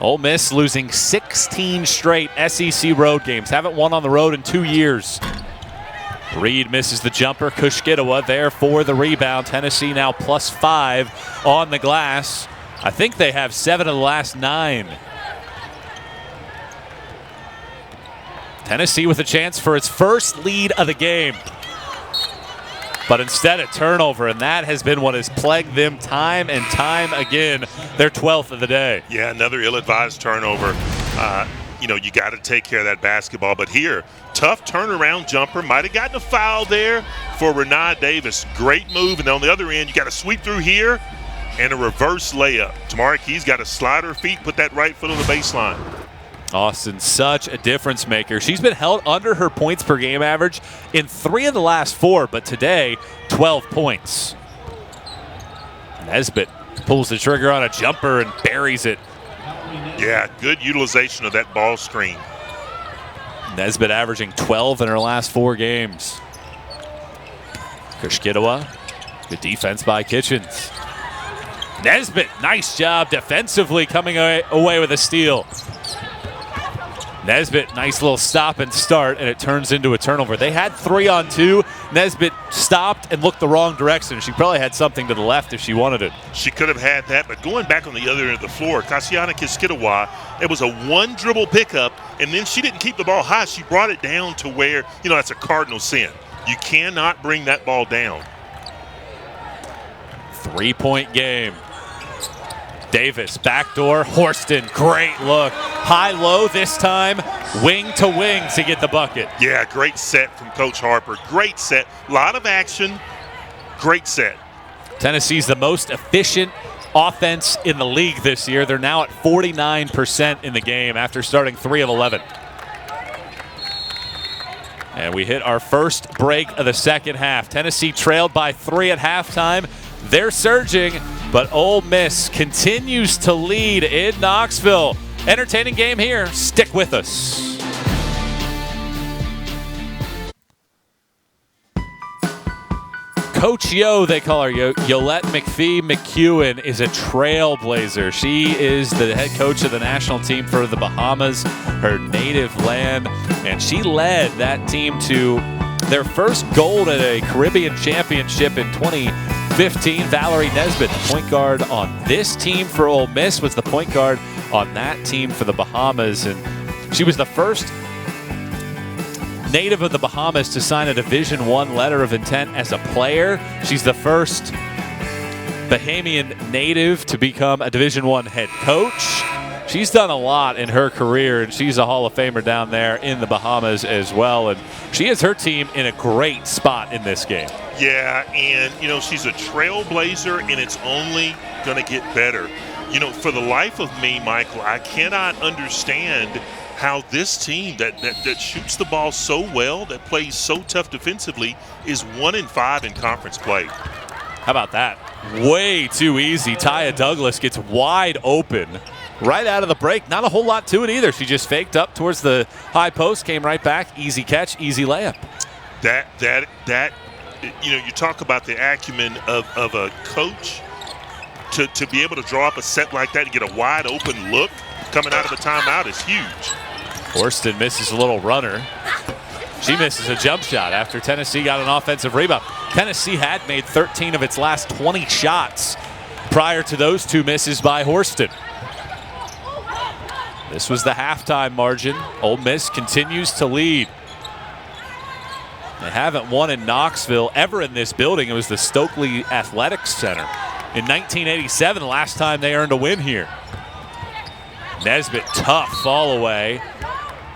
Ole Miss losing 16 straight SEC road games. Haven't won on the road in 2 years. Reed misses the jumper. Kushkitawa there for the rebound. Tennessee now +5 on the glass. I think they have 7 of the last 9. Tennessee with a chance for its first lead of the game. But instead a turnover, and that has been what has plagued them time and time again. Their 12th of the day. Yeah, another ill-advised turnover. You know, you got to take care of that basketball. But here, tough turnaround jumper. Might have gotten a foul there for Renaa Davis. Great move. And on the other end, you got to sweep through here and a reverse layup. Tamari Key's got to slide her feet, put that right foot on the baseline. Austin, such a difference maker. She's been held under her points per game average in 3 of the last 4, but today, 12 points. Nesbitt pulls the trigger on a jumper and buries it. Yeah, good utilization of that ball screen. Nesbitt averaging 12 in her last 4 games. Kushkitawa, good defense by Kitchens. Nesbitt, nice job defensively coming away with a steal. Nesbitt, nice little stop and start, and it turns into a turnover. They had 3-on-2. Nesbitt stopped and looked the wrong direction. She probably had something to the left if she wanted it. She could have had that, but going back on the other end of the floor, Kasiana Kiskitawa, it was a one dribble pickup, and then she didn't keep the ball high. She brought it down to where, that's a cardinal sin. You cannot bring that ball down. 3-point game. Davis, backdoor, Horston, great look. High-low this time, wing to wing to get the bucket. Yeah, great set from Coach Harper. Great set, a lot of action, great set. Tennessee's the most efficient offense in the league this year. They're now at 49% in the game after starting 3 of 11. And we hit our first break of the second half. Tennessee trailed by 3 at halftime. They're surging, but Ole Miss continues to lead in Knoxville. Entertaining game here. Stick with us. Coach Yo, they call her Yolette McPhee McEwen, is a trailblazer. She is the head coach of the national team for the Bahamas, her native land, and she led that team to their first gold at a Caribbean championship in 2015. Valerie Nesbitt, the point guard on this team for Ole Miss, was the point guard on that team for the Bahamas, and she was the first native of the Bahamas to sign a Division I letter of intent as a player. She's the first Bahamian native to become a Division I head coach. She's done a lot in her career, and she's a Hall of Famer down there in the Bahamas as well. And she has her team in a great spot in this game. Yeah, and, she's a trailblazer, and it's only going to get better. For the life of me, Michael, I cannot understand how this team that shoots the ball so well, that plays so tough defensively, is 1-5 in conference play. How about that? Way too easy. Taya Douglas gets wide open right out of the break. Not a whole lot to it either. She just faked up towards the high post, came right back. Easy catch, easy layup. That you talk about the acumen of a coach to be able to draw up a set like that and get a wide open look coming out of the timeout is huge. Horston misses a little runner. She misses a jump shot after Tennessee got an offensive rebound. Tennessee had made 13 of its last 20 shots prior to those two misses by Horston. This was the halftime margin. Ole Miss continues to lead. They haven't won in Knoxville ever in this building. It was the Stokely Athletics Center in 1987, the last time they earned a win here. Nesbitt, tough fall away.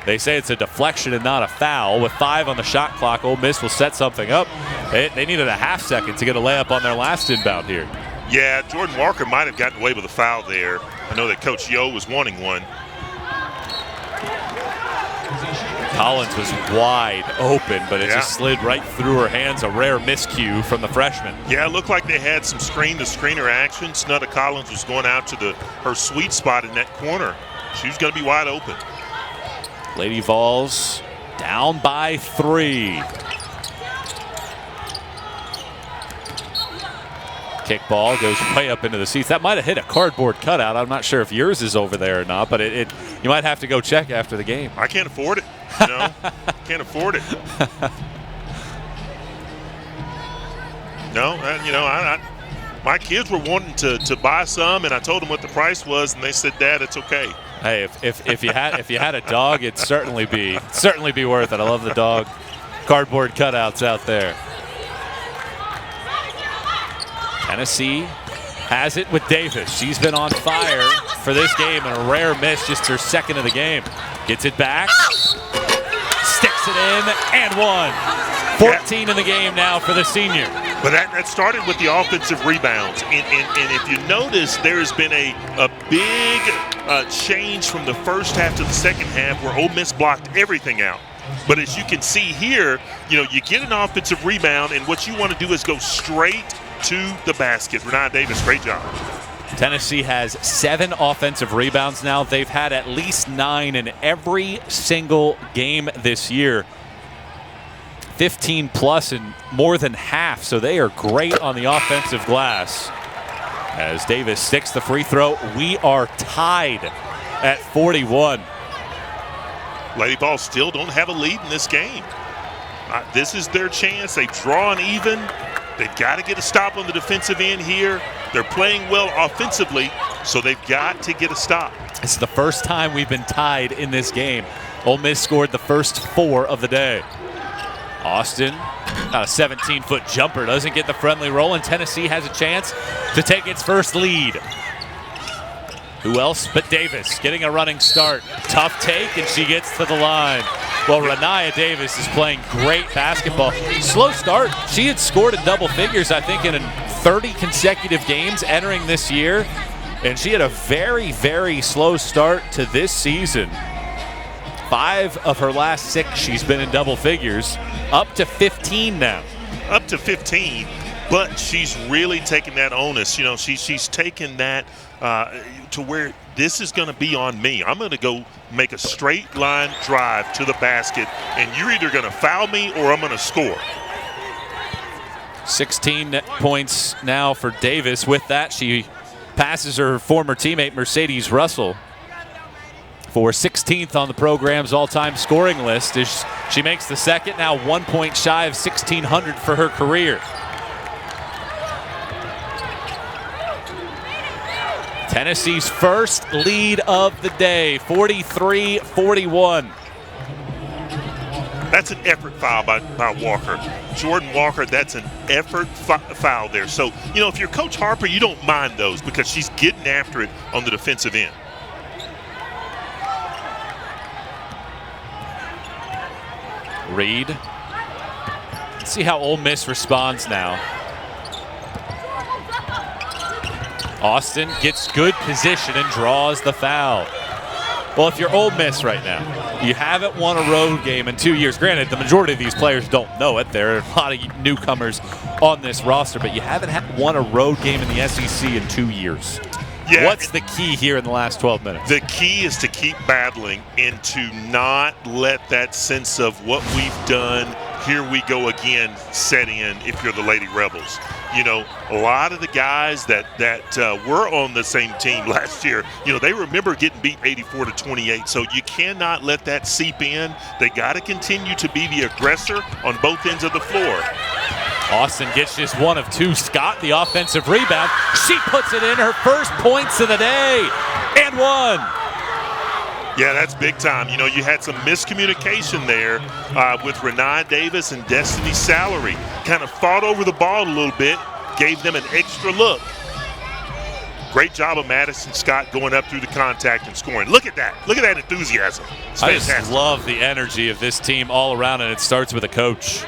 They say it's a deflection and not a foul. With 5 on the shot clock, Ole Miss will set something up. They needed a half second to get a layup on their last inbound here. Yeah, Jordan Walker might have gotten away with a foul there. I know that Coach Yo was wanting one. Collins was wide open, but it just slid right through her hands. A rare miscue from the freshman. Yeah, it looked like they had some screen-to-screener action. Snudda Collins was going out to her sweet spot in that corner. She was going to be wide open. Lady Vols down by 3. Kickball goes way up into the seats. That might have hit a cardboard cutout. I'm not sure if yours is over there or not, but you might have to go check after the game. I can't afford it. Can't afford it. No, my kids were wanting to buy some, and I told them what the price was, and they said, "Dad, it's okay." Hey, if you had a dog, it'd certainly be worth it. I love the dog cardboard cutouts out there. Tennessee has it with Davis. She's been on fire for this game, and a rare miss, just her second of the game. Gets it back, sticks it in, and one. 14 in the game now for the senior. But that started with the offensive rebounds. And if you notice, there has been a big change from the first half to the second half where Ole Miss blocked everything out. But as you can see here, you get an offensive rebound, and what you want to do is go straight to the basket. Renai Davis, great job. Tennessee has 7 offensive rebounds now. They've had at least 9 in every single game this year. 15 plus in more than half, so they are great on the offensive glass. As Davis sticks the free throw, we are tied at 41. Lady Vols still don't have a lead in this game. This is their chance. They've drawn even. They've got to get a stop on the defensive end here. They're playing well offensively, so they've got to get a stop. It's the first time we've been tied in this game. Ole Miss scored the first 4 of the day. Austin, a 17-foot jumper, doesn't get the friendly roll, and Tennessee has a chance to take its first lead. Who else but Davis getting a running start. Tough take, and she gets to the line. Well, Rennia Davis is playing great basketball. Slow start. She had scored in double figures, I think, in 30 consecutive games entering this year. And she had a very, very slow start to this season. 5 of her last 6, she's been in double figures. Up to 15 now. Up to 15, but she's really taken that onus. You know, she's taken that to where this is going to be on me. I'm going to go make a straight line drive to the basket, and you're either going to foul me or I'm going to score. 16 points now for Davis. With that, she passes her former teammate Mercedes Russell for 16th on the program's all-time scoring list as she makes the second, now 1 point shy of 1,600 for her career. Tennessee's first lead of the day, 43-41. That's an effort foul by Walker. Jordan Walker, that's an effort foul there. So, you know, if you're Coach Harper, you don't mind those because she's getting after it on the defensive end. Reed. Let's see how Ole Miss responds now. Austin gets good position and draws the foul. Well, if you're Ole Miss right now, you haven't won a road game in 2 years. Granted, the majority of these players don't know it. There are a lot of newcomers on this roster, but you haven't won a road game in the SEC in 2 years. Yeah, what's the key here in the last 12 minutes? The key is to keep battling and to not let that sense of what we've done, here we go again, set in if you're the Lady Rebels. You know, a lot of the guys that were on the same team last year, you know, they remember getting beat 84-28. So you cannot let that seep in. They got to continue to be the aggressor on both ends of the floor. Austin gets just 1 of 2. Scott, the offensive rebound. She puts it in, her first points of the day, and 1. Yeah, that's big time. You know, you had some miscommunication there with Rennia Davis and Destiny Salary. Kind of fought over the ball a little bit, gave them an extra look. Great job of Madison Scott going up through the contact and scoring. Look at that. Look at that enthusiasm. It's I fantastic. just love the energy of this team all around, and it starts with a coach.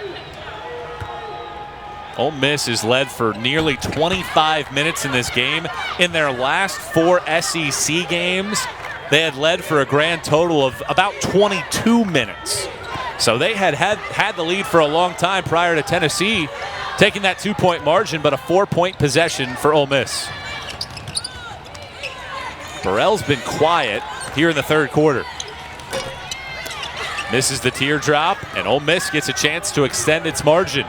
Ole Miss is led for nearly 25 minutes in this game. In their last 4 SEC games, they had led for a grand total of about 22 minutes. So they had the lead for a long time prior to Tennessee taking that 2-point margin, but a 4-point possession for Ole Miss. Burrell's been quiet here in the third quarter. Misses the teardrop, and Ole Miss gets a chance to extend its margin.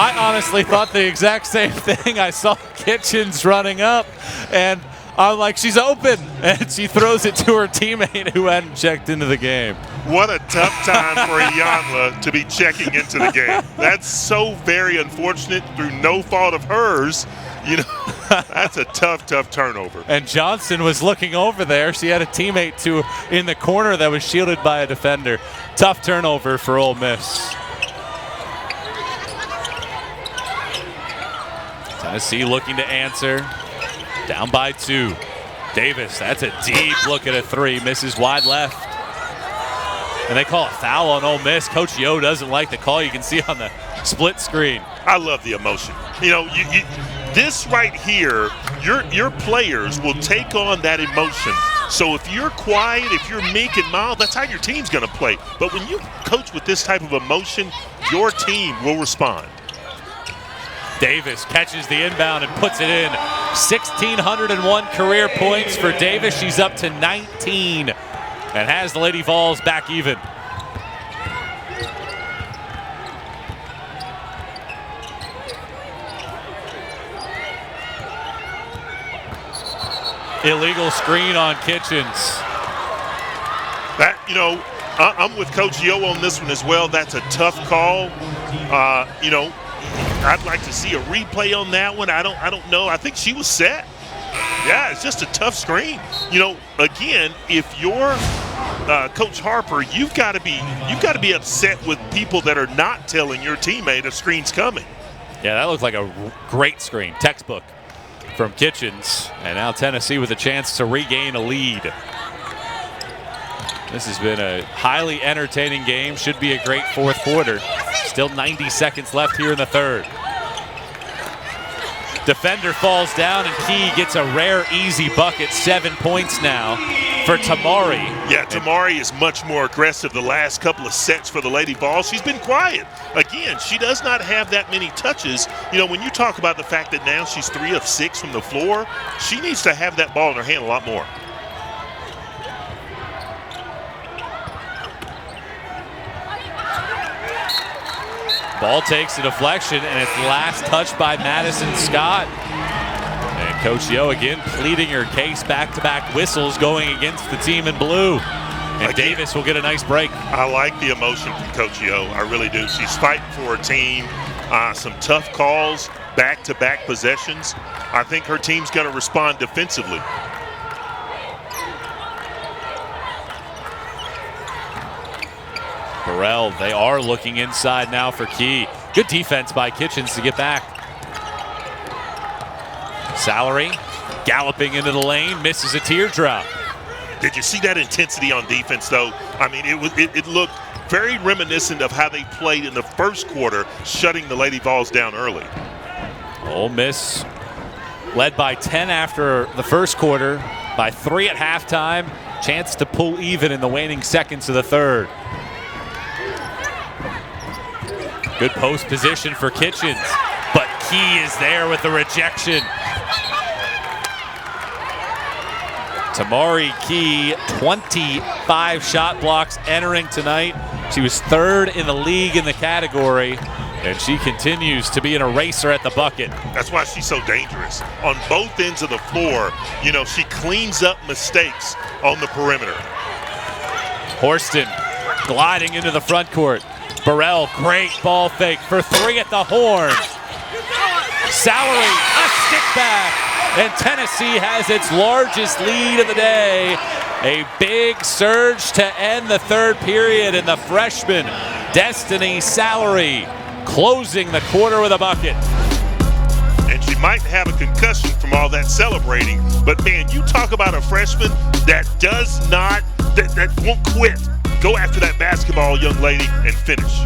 I honestly thought the exact same thing. I saw Kitchens running up, and I'm like, she's open, and she throws it to her teammate who hadn't checked into the game. What a tough time for Iyanla to be checking into the game. That's so very unfortunate through no fault of hers. You know, that's a tough turnover. And Johnson was looking over there. She had a teammate in the corner that was shielded by a defender. Tough turnover for Ole Miss. Tennessee looking to answer. Down by 2. Davis, that's a deep look at a 3. Misses wide left. And they call a foul on Ole Miss. Coach Yo doesn't like the call. You can see on the split screen. I love the emotion. You know, this right here, your players will take on that emotion. So if you're quiet, if you're meek and mild, that's how your team's going to play. But when you coach with this type of emotion, your team will respond. Davis catches the inbound and puts it in. 1,601 career points for Davis. She's up to 19 and has the Lady Vols back even. Illegal screen on Kitchens. I'm with Coach Yo on this one as well. That's a tough call. I'd like to see a replay on that one. I don't know. I think she was set. Yeah, it's just a tough screen. Again, if you're Coach Harper, you've got to be upset with people that are not telling your teammate a screen's coming. Yeah, that looked like a great screen, textbook from Kitchens. And now Tennessee with a chance to regain a lead. This has been a highly entertaining game. Should be a great fourth quarter. Still 90 seconds left here in the third. Defender falls down, and Key gets a rare, easy bucket. 7 points now for Tamari. Yeah, Tamari is much more aggressive the last couple of sets for the Lady Vols. She's been quiet. Again, she does not have that many touches. When you talk about the fact that now she's 3 of 6 from the floor, she needs to have that ball in her hand a lot more. Ball takes a deflection, and it's last touched by Madison Scott. And Coach Yo again pleading her case, back-to-back whistles going against the team in blue. And again, Davis will get a nice break. I like the emotion from Coach Yo. I really do. She's fighting for her team. Some tough calls, back-to-back possessions. I think her team's going to respond defensively. Burrell, they are looking inside now for Key. Good defense by Kitchens to get back. Salary galloping into the lane, misses a teardrop. Did you see that intensity on defense, though? I mean, it looked very reminiscent of how they played in the first quarter, shutting the Lady Vols down early. Ole Miss led by 10 after the first quarter, by 3 at halftime. Chance to pull even in the waning seconds of the third. Good post position for Kitchens, but Key is there with the rejection. Tamari Key, 25 shot blocks entering tonight. She was 3rd in the league in the category, and she continues to be an eraser at the bucket. That's why she's so dangerous. On both ends of the floor, she cleans up mistakes on the perimeter. Horston gliding into the front court. Burrell, great ball fake for 3 at the horn. Salary, a stick back, and Tennessee has its largest lead of the day. A big surge to end the third period, and the freshman, Destiny Salary, closing the quarter with a bucket. And she might have a concussion from all that celebrating, but man, you talk about a freshman that won't quit. Go after that basketball, young lady, and finish.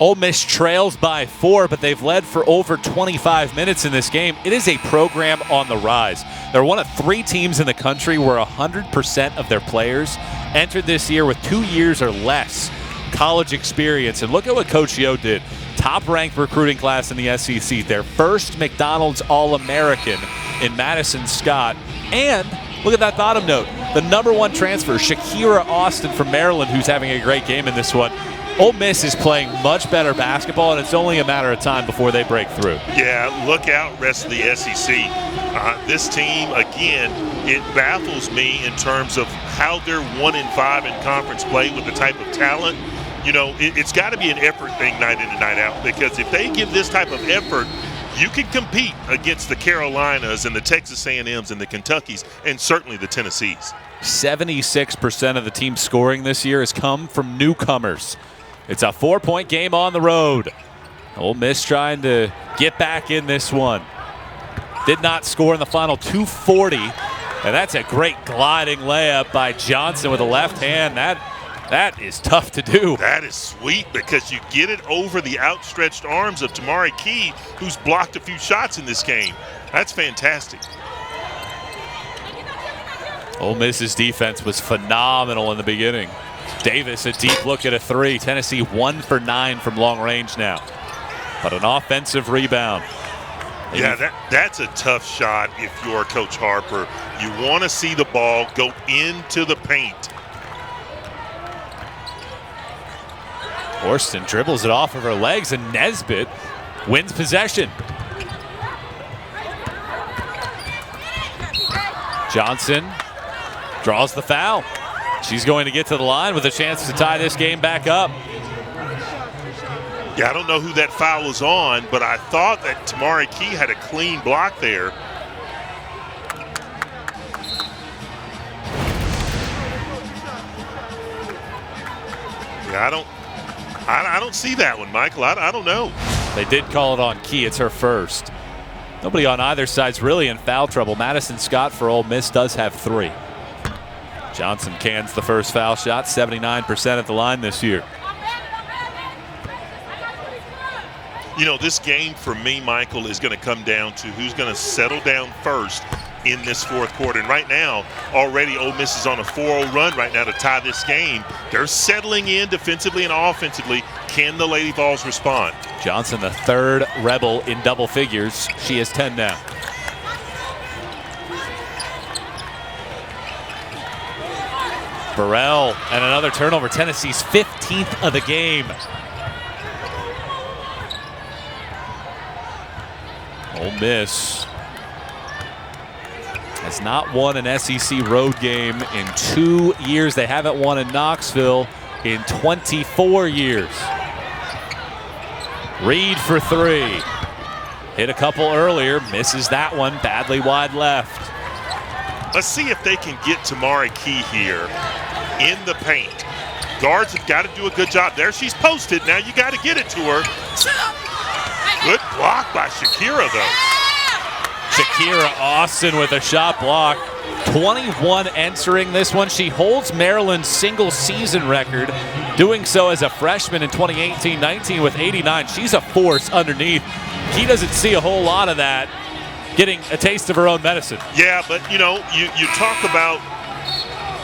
Ole Miss trails by 4, but they've led for over 25 minutes in this game. It is a program on the rise. They're one of 3 teams in the country where 100% of their players entered this year with 2 years or less college experience. And look at what Coach Yo did. Top-ranked recruiting class in the SEC. Their first McDonald's All-American in Madison Scott. And look at that bottom note. The #1 transfer, Shakira Austin from Maryland, who's having a great game in this one. Ole Miss is playing much better basketball, and it's only a matter of time before they break through. Yeah, look out, rest of the SEC. This team, again, it baffles me in terms of how they're 1-5 in conference play with the type of talent. It's got to be an effort thing night in and night out, because if they give this type of effort, you can compete against the Carolinas and the Texas A&Ms and the Kentuckys and certainly the Tennessees. 76% of the team's scoring this year has come from newcomers. It's a 4-point game on the road. Ole Miss trying to get back in this one. Did not score in the final 2:40, and that's a great gliding layup by Johnson with a left hand. That is tough to do. That is sweet, because you get it over the outstretched arms of Tamari Key, who's blocked a few shots in this game. That's fantastic. Ole Miss's defense was phenomenal in the beginning. Davis, a deep look at a 3. Tennessee 1 for 9 from long range now. But an offensive rebound. Yeah, that's a tough shot if you're Coach Harper. You want to see the ball go into the paint. Orston dribbles it off of her legs, and Nesbitt wins possession. Johnson draws the foul. She's going to get to the line with a chance to tie this game back up. Yeah, I don't know who that foul was on, but I thought that Tamari Key had a clean block there. Yeah, I don't see that one, Michael. I don't know. They did call it on Key. It's her first. Nobody on either side's really in foul trouble. Madison Scott for Ole Miss does have 3. Johnson cans the first foul shot, 79% at the line this year. You know, this game for me, Michael, is going to come down to who's going to settle down first in this fourth quarter. And right now, already Ole Miss is on a 4-0 run right now to tie this game. They're settling in defensively and offensively. Can the Lady Vols respond? Johnson, the third Rebel in double figures. She has 10 now. Burrell and another turnover. Tennessee's 15th of the game. Ole Miss has not won an SEC road game in 2 years. They haven't won in Knoxville in 24 years. Reed for 3. Hit a couple earlier, misses that one, badly wide left. Let's see if they can get Tamari Key here in the paint. Guards have got to do a good job. There she's posted. Now you got to get it to her. Good block by Shakira, though. Shakira Austin with a shot block. 21 entering this one. She holds Maryland's single season record, doing so as a freshman in 2018-19 with 89. She's a force underneath. He doesn't see a whole lot of that, getting a taste of her own medicine. Yeah, but you know, you talk about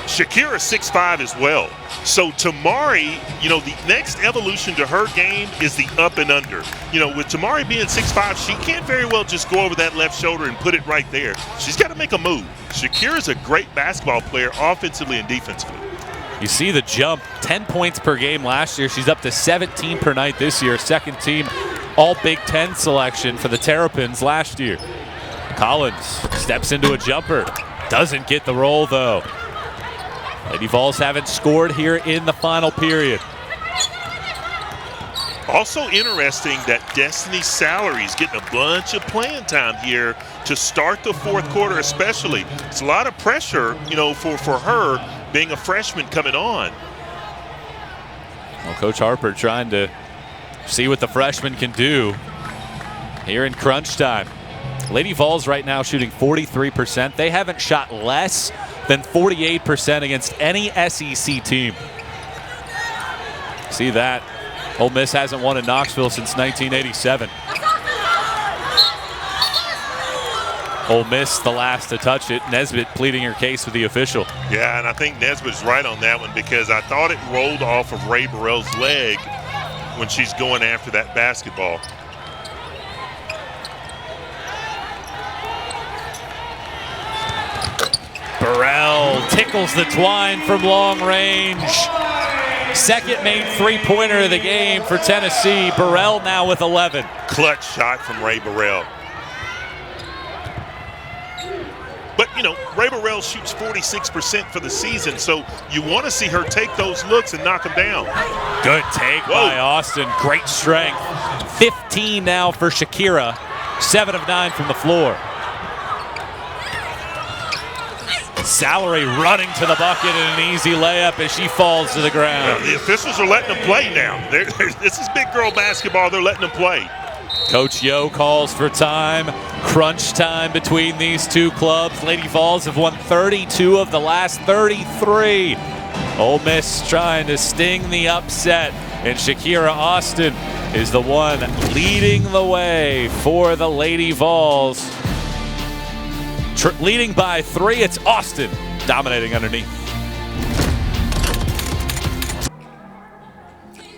Shakira 6'5" as well. So Tamari, you know, the next evolution to her game is the up and under. You know, with Tamari being 6'5", she can't very well just go over that left shoulder and put it right there. She's got to make a move. Shakira's a great basketball player offensively and defensively. You see the jump, 10 points per game last year. She's up to 17 per night this year. Second team All Big Ten selection for the Terrapins last year. Collins steps into a jumper. Doesn't get the roll, though. Lady Vols haven't scored here in the final period. Also interesting that Destiny Salary's getting a bunch of playing time here to start the fourth quarter especially. It's a lot of pressure, you know, for her being a freshman coming on. Well, Coach Harper trying to see what the freshman can do here in crunch time. Lady Vols right now shooting 43%. They haven't shot less than 48% against any SEC team. See that? Ole Miss hasn't won in Knoxville since 1987. Ole Miss the last to touch it. Nesbitt pleading her case with the official. Yeah, and I think Nesbitt's right on that one because I thought it rolled off of Ray Burrell's leg when she's going after that basketball. Burrell tickles the twine from long range. Second made three-pointer of the game for Tennessee. Burrell now with 11. Clutch shot from Ray Burrell. But, you know, Ray Burrell shoots 46% for the season, so you want to see her take those looks and knock them down. Good take by Austin. Great strength. 15 now for Shakira. 7 of 9 from the floor. Salary running to the bucket and an easy layup as she falls to the ground. The officials are letting them play now. This is big girl basketball. They're letting them play. Coach Yo calls for time. Crunch time between these two clubs. Lady Vols have won 32 of the last 33. Ole Miss trying to sting the upset, and Shakira Austin is the one leading the way for the Lady Vols. Leading by 3, it's Austin dominating underneath.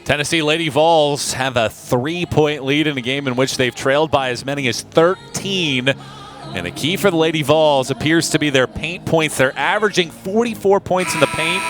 Tennessee Lady Vols have a 3-point lead in a game in which they've trailed by as many as 13. And the key for the Lady Vols appears to be their paint points. They're averaging 44 points in the paint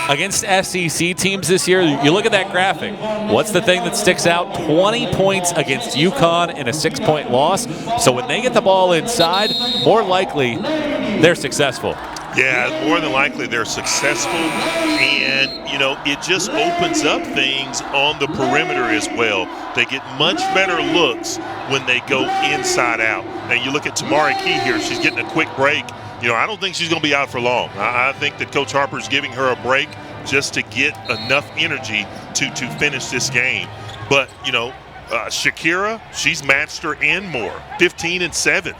against SEC teams this year, you look at that graphic. What's the thing that sticks out? 20 points against UConn in a 6-point loss. So when they get the ball inside, more likely they're successful. Yeah, more than likely they're successful, and, you know, it just opens up things on the perimeter as well. They get much better looks when they go inside out. Now, you look at Tamari Key here. She's getting a quick break. You know, I don't think she's going to be out for long. I think that Coach Harper's giving her a break just to get enough energy to finish this game. But, you know, Shakira, she's matched her and more, 15 and 7.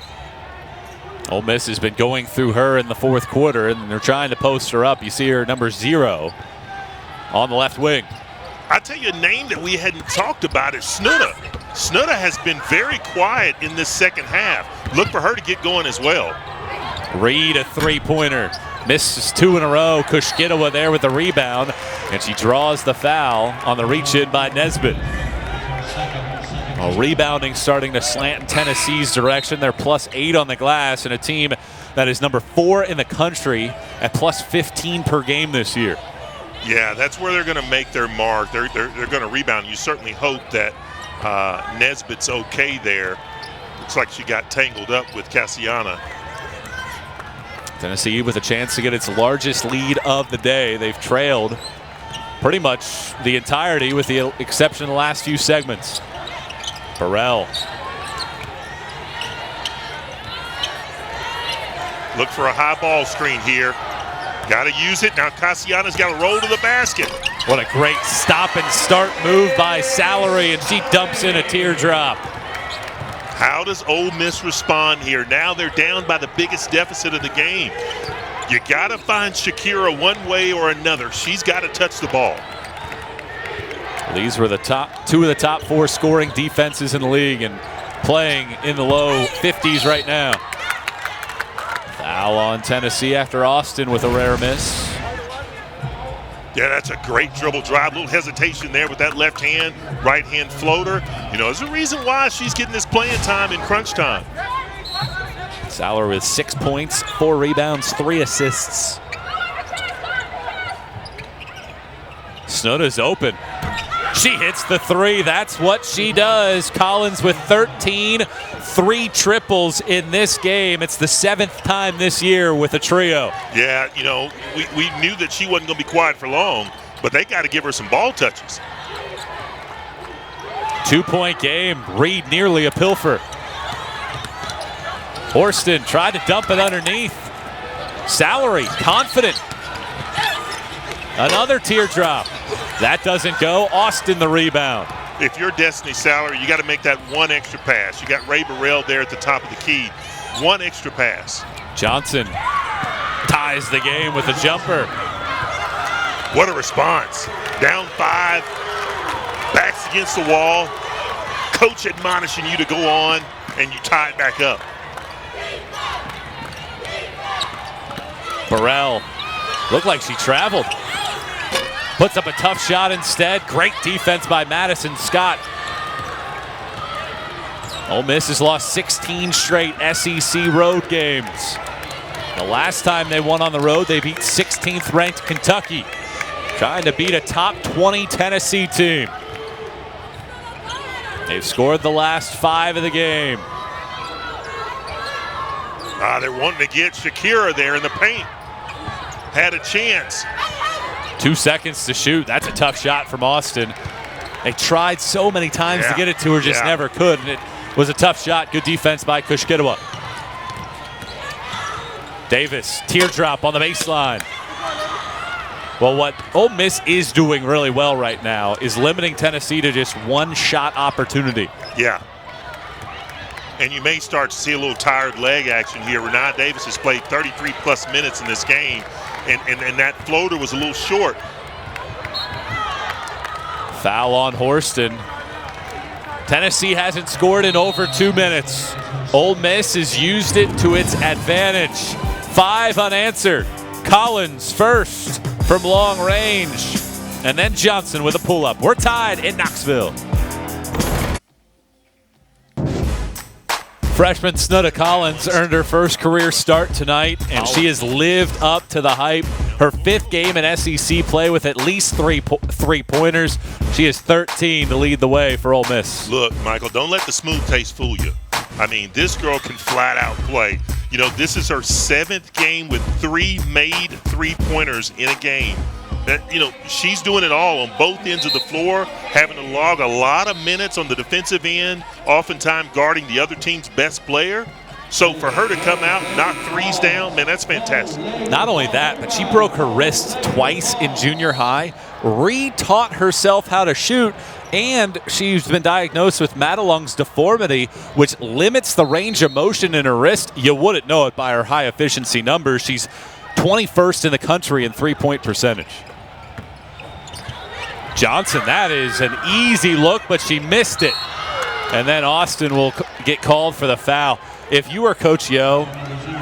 Ole Miss has been going through her in the fourth quarter, and they're trying to post her up. You see her number 0 on the left wing. I tell you a name that we hadn't talked about is Snuda. Snuda has been very quiet in this second half. Look for her to get going as well. Reed, a three-pointer. Misses 2 in a row. Kushkitawa there with the rebound, and she draws the foul on the reach-in by Nesbitt. Rebounding starting to slant in Tennessee's direction. They're +8 on the glass, and a team that is number 4 in the country at +15 per game this year. Yeah, that's where they're going to make their mark. They're going to rebound. You certainly hope that Nesbitt's okay there. Looks like she got tangled up with Cassiana. Tennessee with a chance to get its largest lead of the day. They've trailed pretty much the entirety with the exception of the last few segments. Burrell. Look for a high ball screen here. Got to use it. Now Cassiana's got to roll to the basket. What a great stop and start move by Salary, and she dumps in a teardrop. How does Ole Miss respond here? Now they're down by the biggest deficit of the game. You got to find Shakira one way or another. She's got to touch the ball. These were the two of the top 4 scoring defenses in the league and playing in the low 50s right now. Foul on Tennessee after Austin with a rare miss. Yeah, that's a great dribble drive. A little hesitation there with that left hand, right hand floater. You know, there's a reason why she's getting this playing time in crunch time. Sauer with 6 points, 4 rebounds, 3 assists. Snuda's open. She hits the 3. That's what she does. Collins with 13, 3 triples in this game. It's the 7th time this year with a trio. Yeah, you know, we knew that she wasn't going to be quiet for long, but they got to give her some ball touches. 2-point game. Reed nearly a pilfer. Horston tried to dump it underneath. Salary, confident. Another teardrop. That doesn't go. Austin the rebound. If you're Destiny Salary, you got to make that one extra pass. You got Ray Burrell there at the top of the key. One extra pass. Johnson ties the game with a jumper. What a response. Down 5, backs against the wall. Coach admonishing you to go on, and you tie it back up. Burrell looked like she traveled. Puts up a tough shot instead. Great defense by Madison Scott. Ole Miss has lost 16 straight SEC road games. The last time they won on the road, they beat 16th ranked Kentucky, trying to beat a top 20 Tennessee team. They've scored the last 5 of the game. They're wanting to get Shakira there in the paint. Had a chance. 2 seconds to shoot. That's a tough shot from Austin. They tried so many times to get it to her, just never could. And it was a tough shot. Good defense by Kushkitawa. Davis, teardrop on the baseline. Well, what Ole Miss is doing really well right now is limiting Tennessee to just one shot opportunity. Yeah. And you may start to see a little tired leg action here. Renai Davis has played 33-plus minutes in this game, and that floater was a little short. Foul on Horston. Tennessee hasn't scored in over 2 minutes. Ole Miss has used it to its advantage. 5 unanswered. Collins first from long range. And then Johnson with a pull-up. We're tied in Knoxville. Freshman Snuda Collins earned her first career start tonight, and she has lived up to the hype. her 5th game in SEC play with at least three-pointers. She is 13 to lead the way for Ole Miss. Look, Michael, don't let the smooth taste fool you. I mean, this girl can flat out play. You know, this is her 7th game with 3 made three-pointers in a game. You know, she's doing it all on both ends of the floor, having to log a lot of minutes on the defensive end, oftentimes guarding the other team's best player. So for her to come out and knock threes down, man, that's fantastic. Not only that, but she broke her wrist twice in junior high, re-taught herself how to shoot, and she's been diagnosed with Madelung's deformity, which limits the range of motion in her wrist. You wouldn't know it by her high efficiency numbers. She's 21st in the country in three-point percentage. Johnson, that is an easy look, but she missed it. And then Austin will get called for the foul. If you are Coach Yo,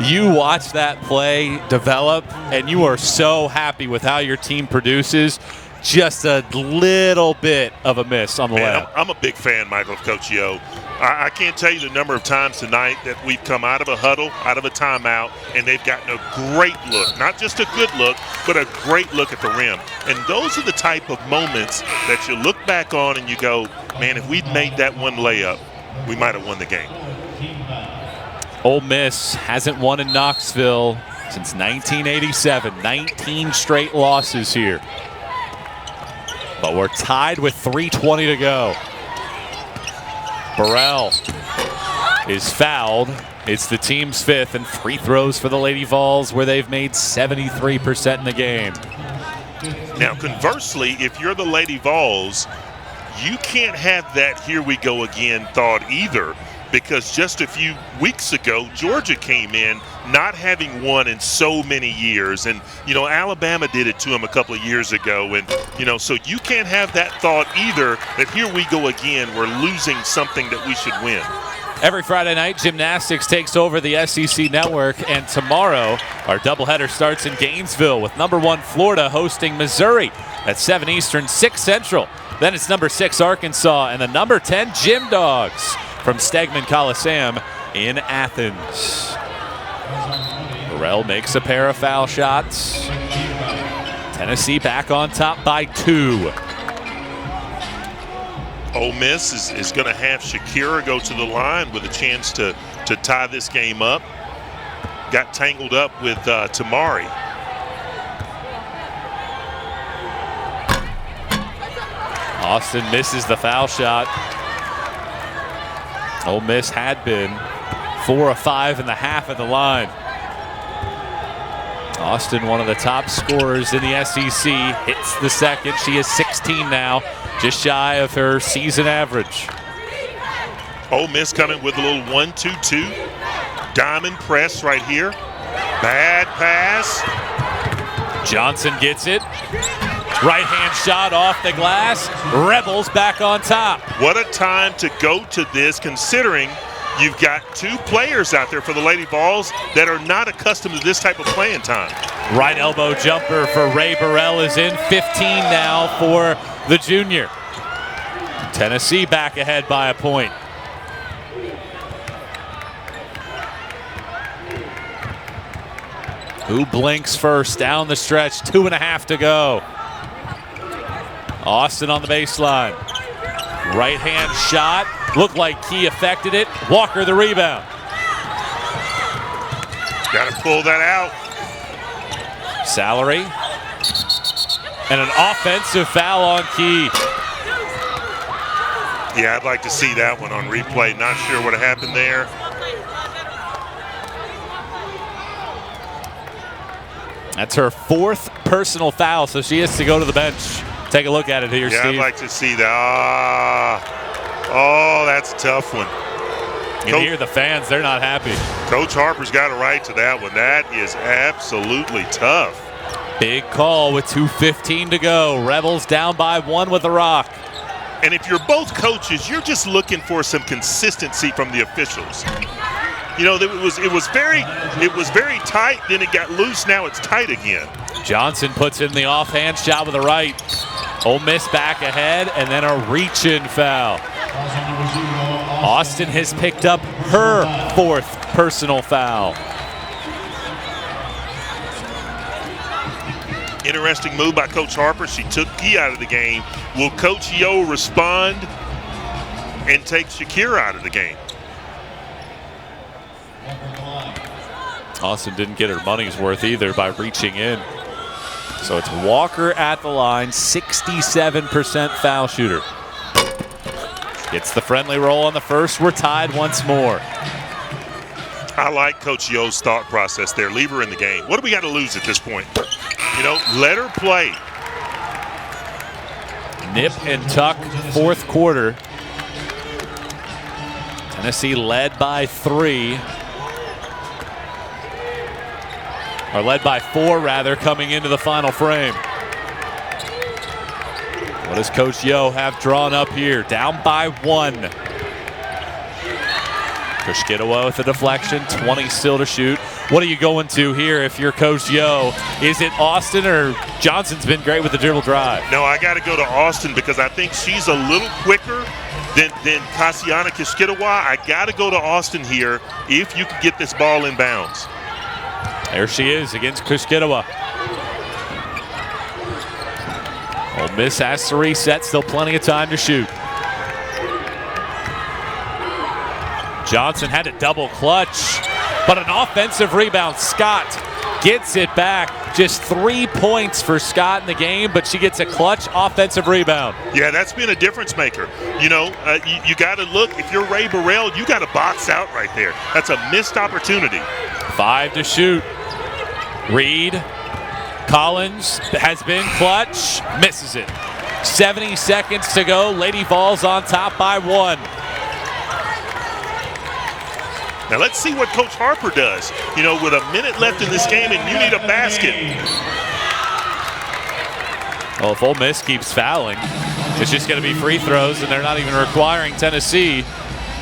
you watch that play develop, and you are so happy with how your team produces. Just a little bit of a miss on the layup. I'm a big fan, Michael, of Coach Yo. I can't tell you the number of times tonight that we've come out of a huddle, out of a timeout, and they've gotten a great look. Not just a good look, but a great look at the rim. And those are the type of moments that you look back on and you go, man, if we'd made that one layup, we might have won the game. Ole Miss hasn't won in Knoxville since 1987. 19 straight losses here. But we're tied with 3:20 to go. Burrell is fouled. It's the team's 5th, and free throws for the Lady Vols, where they've made 73% in the game. Now, conversely, if you're the Lady Vols, you can't have that here we go again thought either, because just a few weeks ago, Georgia came in not having won in so many years. And, you know, Alabama did it to them a couple of years ago. And, you know, so you can't have that thought either that here we go again, we're losing something that we should win. Every Friday night, gymnastics takes over the SEC network. And tomorrow, our doubleheader starts in Gainesville with number 1 Florida hosting Missouri at 7 Eastern, 6 Central. Then it's number 6 Arkansas and the number 10 Gym Dogs from Stegman Coliseum in Athens. Burrell makes a pair of foul shots. Tennessee back on top by 2. Ole Miss is going to have Shakira go to the line with a chance to tie this game up. Got tangled up with Tamari. Austin misses the foul shot. Ole Miss had been 4 of 5 in the half at the line. Austin, one of the top scorers in the SEC, hits the second. She is 16 now, just shy of her season average. Ole Miss coming with a little 1-2-2. Diamond press right here. Bad pass. Johnson gets it. Right hand shot off the glass. Rebels back on top. What a time to go to this, considering you've got 2 players out there for the Lady Vols that are not accustomed to this type of playing time. Right elbow jumper for Ray Burrell is in. 15 now for the junior. Tennessee back ahead by a point. Who blinks first? Down the stretch, 2.5 to go. Austin on the baseline. Right hand shot. Looked like Key affected it. Walker the rebound. Got to pull that out. Salary. And an offensive foul on Key. Yeah, I'd like to see that one on replay. Not sure what happened there. That's her 4th personal foul, so she has to go to the bench. Take a look at it here, yeah, Steve. I'd like to see that. Oh, that's a tough one. You can hear the fans, they're not happy. Coach Harper's got a right to that one. That is absolutely tough. Big call with 2:15 to go. Rebels down by 1 with the rock. And if you're both coaches, you're just looking for some consistency from the officials. You know, it was very tight, then it got loose, now it's tight again. Johnson puts in the offhand shot with the right. Ole Miss back ahead, and then a reach-in foul. Austin has picked up her 4th personal foul. Interesting move by Coach Harper. She took Key out of the game. Will Coach Yo respond and take Shakira out of the game? Austin didn't get her money's worth either by reaching in. So it's Walker at the line, 67% foul shooter. Gets the friendly roll on the first. We're tied once more. I like Coach Yo's thought process there. Leave her in the game. What do we got to lose at this point? You know, let her play. Nip and tuck, fourth quarter. Tennessee led by 3. Or led by 4, rather, coming into the final frame. What does Coach Yo have drawn up here? Down by 1. Kushkitawa with a deflection, 20 still to shoot. What are you going to here if you're Coach Yo? Is it Austin, or Johnson's been great with the dribble drive? No, I got to go to Austin because I think she's a little quicker than Kassiana Kushkitawa. I got to go to Austin here if you can get this ball in bounds. There she is against Kushkitawa. Ole Miss has to reset, still plenty of time to shoot. Johnson had to double clutch, but an offensive rebound. Scott gets it back. Just 3 points for Scott in the game, but she gets a clutch offensive rebound. Yeah, that's been a difference maker. You know, you got to look, if you're Ray Burrell, you got to box out right there. That's a missed opportunity. 5 to shoot. Reed, Collins has been clutch, misses it. 70 seconds to go. Lady Vols on top by 1. Now let's see what Coach Harper does. You know, with a minute left in this game and you need a basket. Well, if Ole Miss keeps fouling, it's just going to be free throws, and they're not even requiring Tennessee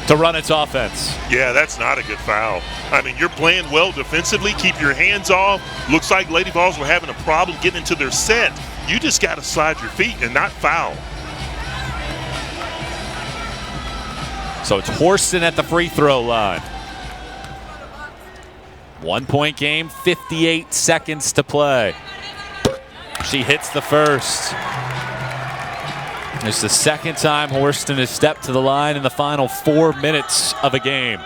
to run its offense. Yeah, that's not a good foul. I mean, you're playing well defensively. Keep your hands off. Looks like Lady Vols were having a problem getting into their set. You just got to slide your feet and not foul. So it's Horston at the free throw line. 1 point game, 58 seconds to play. She hits the first. It's the second time Horston has stepped to the line in the final 4 minutes of a game.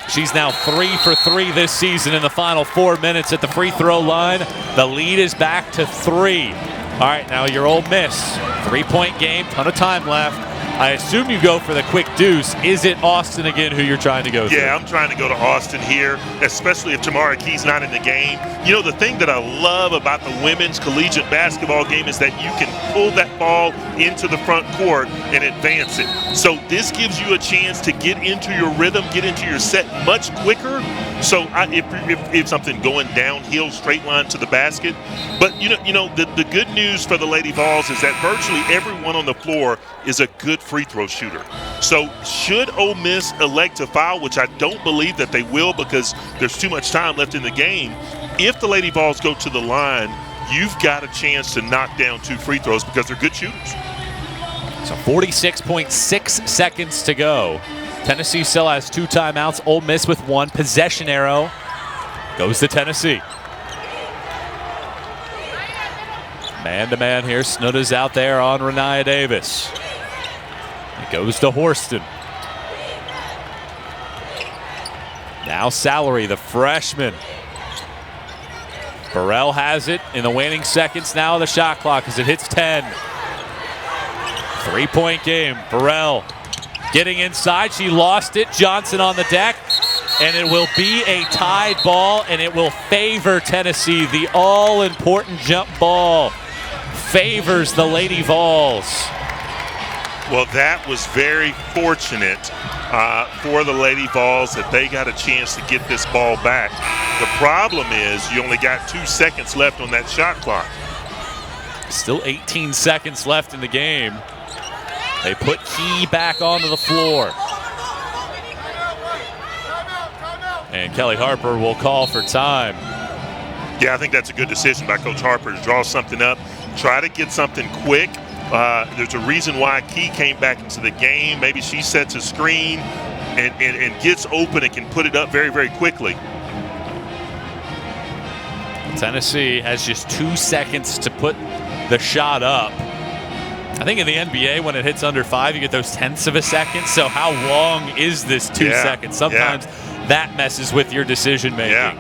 She's now 3 for 3 this season in the final 4 minutes at the free throw line. The lead is back to 3. All right, now your Ole Miss. 3-point game, ton of time left. I assume you go for the quick deuce. Is it Austin again who you're trying to go to? Yeah, I'm trying to go to Austin here, especially if Tamara Key's not in the game. You know, the thing that I love about the women's collegiate basketball game is that you can pull that ball into the front court and advance it. So this gives you a chance to get into your rhythm, get into your set much quicker. So if something going downhill, straight line to the basket. But, you know, the good news for the Lady Vols is that virtually everyone on the floor is a good free throw shooter. So should Ole Miss elect to foul, which I don't believe that they will because there's too much time left in the game, if the Lady Vols go to the line, you've got a chance to knock down 2 free throws because they're good shooters. So 46.6 seconds to go. Tennessee still has 2 timeouts. Ole Miss with 1. Possession arrow goes to Tennessee. Man-to-man here. Snudda's out there on Rennia Davis. It goes to Horston. Now Salary, the freshman. Burrell has it in the waning seconds now of the shot clock as it hits 10. 3-point game. Burrell getting inside. She lost it. Johnson on the deck. And it will be a tied ball, and it will favor Tennessee. The all-important jump ball favors the Lady Vols. Well, that was very fortunate for the Lady Vols that they got a chance to get this ball back. The problem is you only got 2 seconds left on that shot clock. Still 18 seconds left in the game. They put Key back onto the floor. And Kelly Harper will call for time. Yeah, I think that's a good decision by Coach Harper to draw something up, try to get something quick. There's a reason why Key came back into the game. Maybe she sets a screen and gets open and can put it up very, very quickly. Tennessee has just 2 seconds to put the shot up. I think in the NBA, when it hits under 5, you get those tenths of a second. So how long is this 2 seconds? Sometimes that messes with your decision making.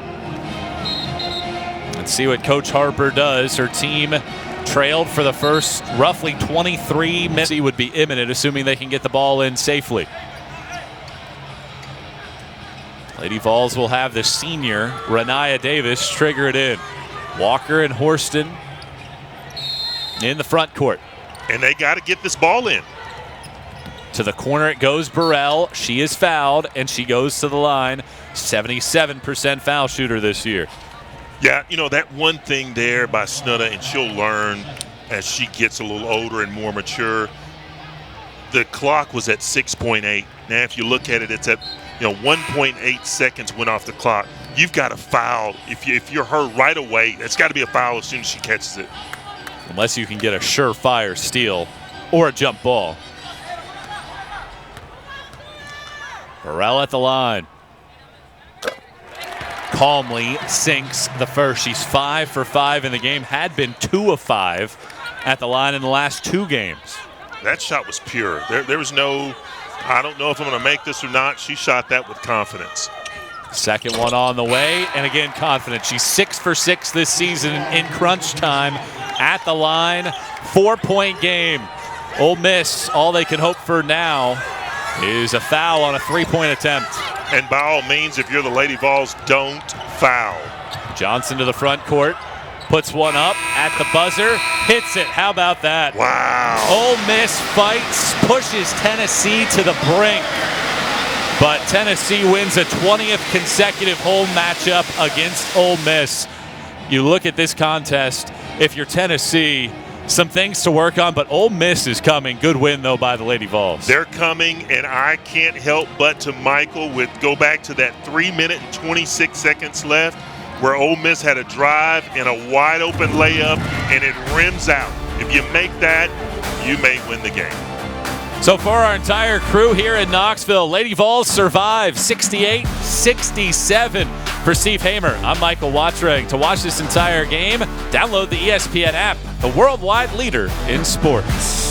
Let's see what Coach Harper does. Her team trailed for the first roughly 23 minutes. He would be imminent, assuming they can get the ball in safely. Lady Vols will have the senior, Renaya Davis, trigger it in. Walker and Horston in the front court. And they got to get this ball in. To the corner it goes. Burrell. She is fouled, and she goes to the line. 77% foul shooter this year. Yeah, you know, that one thing there by Snudda, and she'll learn as she gets a little older and more mature. The clock was at 6.8. Now, if you look at it, it's at 1.8 seconds went off the clock. You've got to foul. If you're her right away, it's got to be a foul as soon as she catches it. Unless you can get a surefire steal or a jump ball. Burrell at the line. Calmly sinks the first. She's 5 for 5 in the game. Had been 2 of 5 at the line in the last 2 games. That shot was pure. There was no, I don't know if I'm going to make this or not. She shot that with confidence. Second one on the way, and again, confident. She's 6 for 6 this season in crunch time at the line. 4-point game. Ole Miss, all they can hope for now is a foul on a 3-point attempt. And by all means, if you're the Lady Vols, don't foul. Johnson to the front court, puts one up at the buzzer, hits it. How about that? Wow. Ole Miss fights, pushes Tennessee to the brink. But Tennessee wins a 20th consecutive home matchup against Ole Miss. You look at this contest, if you're Tennessee, some things to work on, but Ole Miss is coming. Good win, though, by the Lady Vols. They're coming, and I can't help but to Michael go back to that 3 minute and 26 seconds left where Ole Miss had a drive and a wide-open layup, and it rims out. If you make that, you may win the game. So for our entire crew here in Knoxville, Lady Vols survive 68-67. For Steve Hamer, I'm Michael Watring. To watch this entire game, download the ESPN app, the worldwide leader in sports.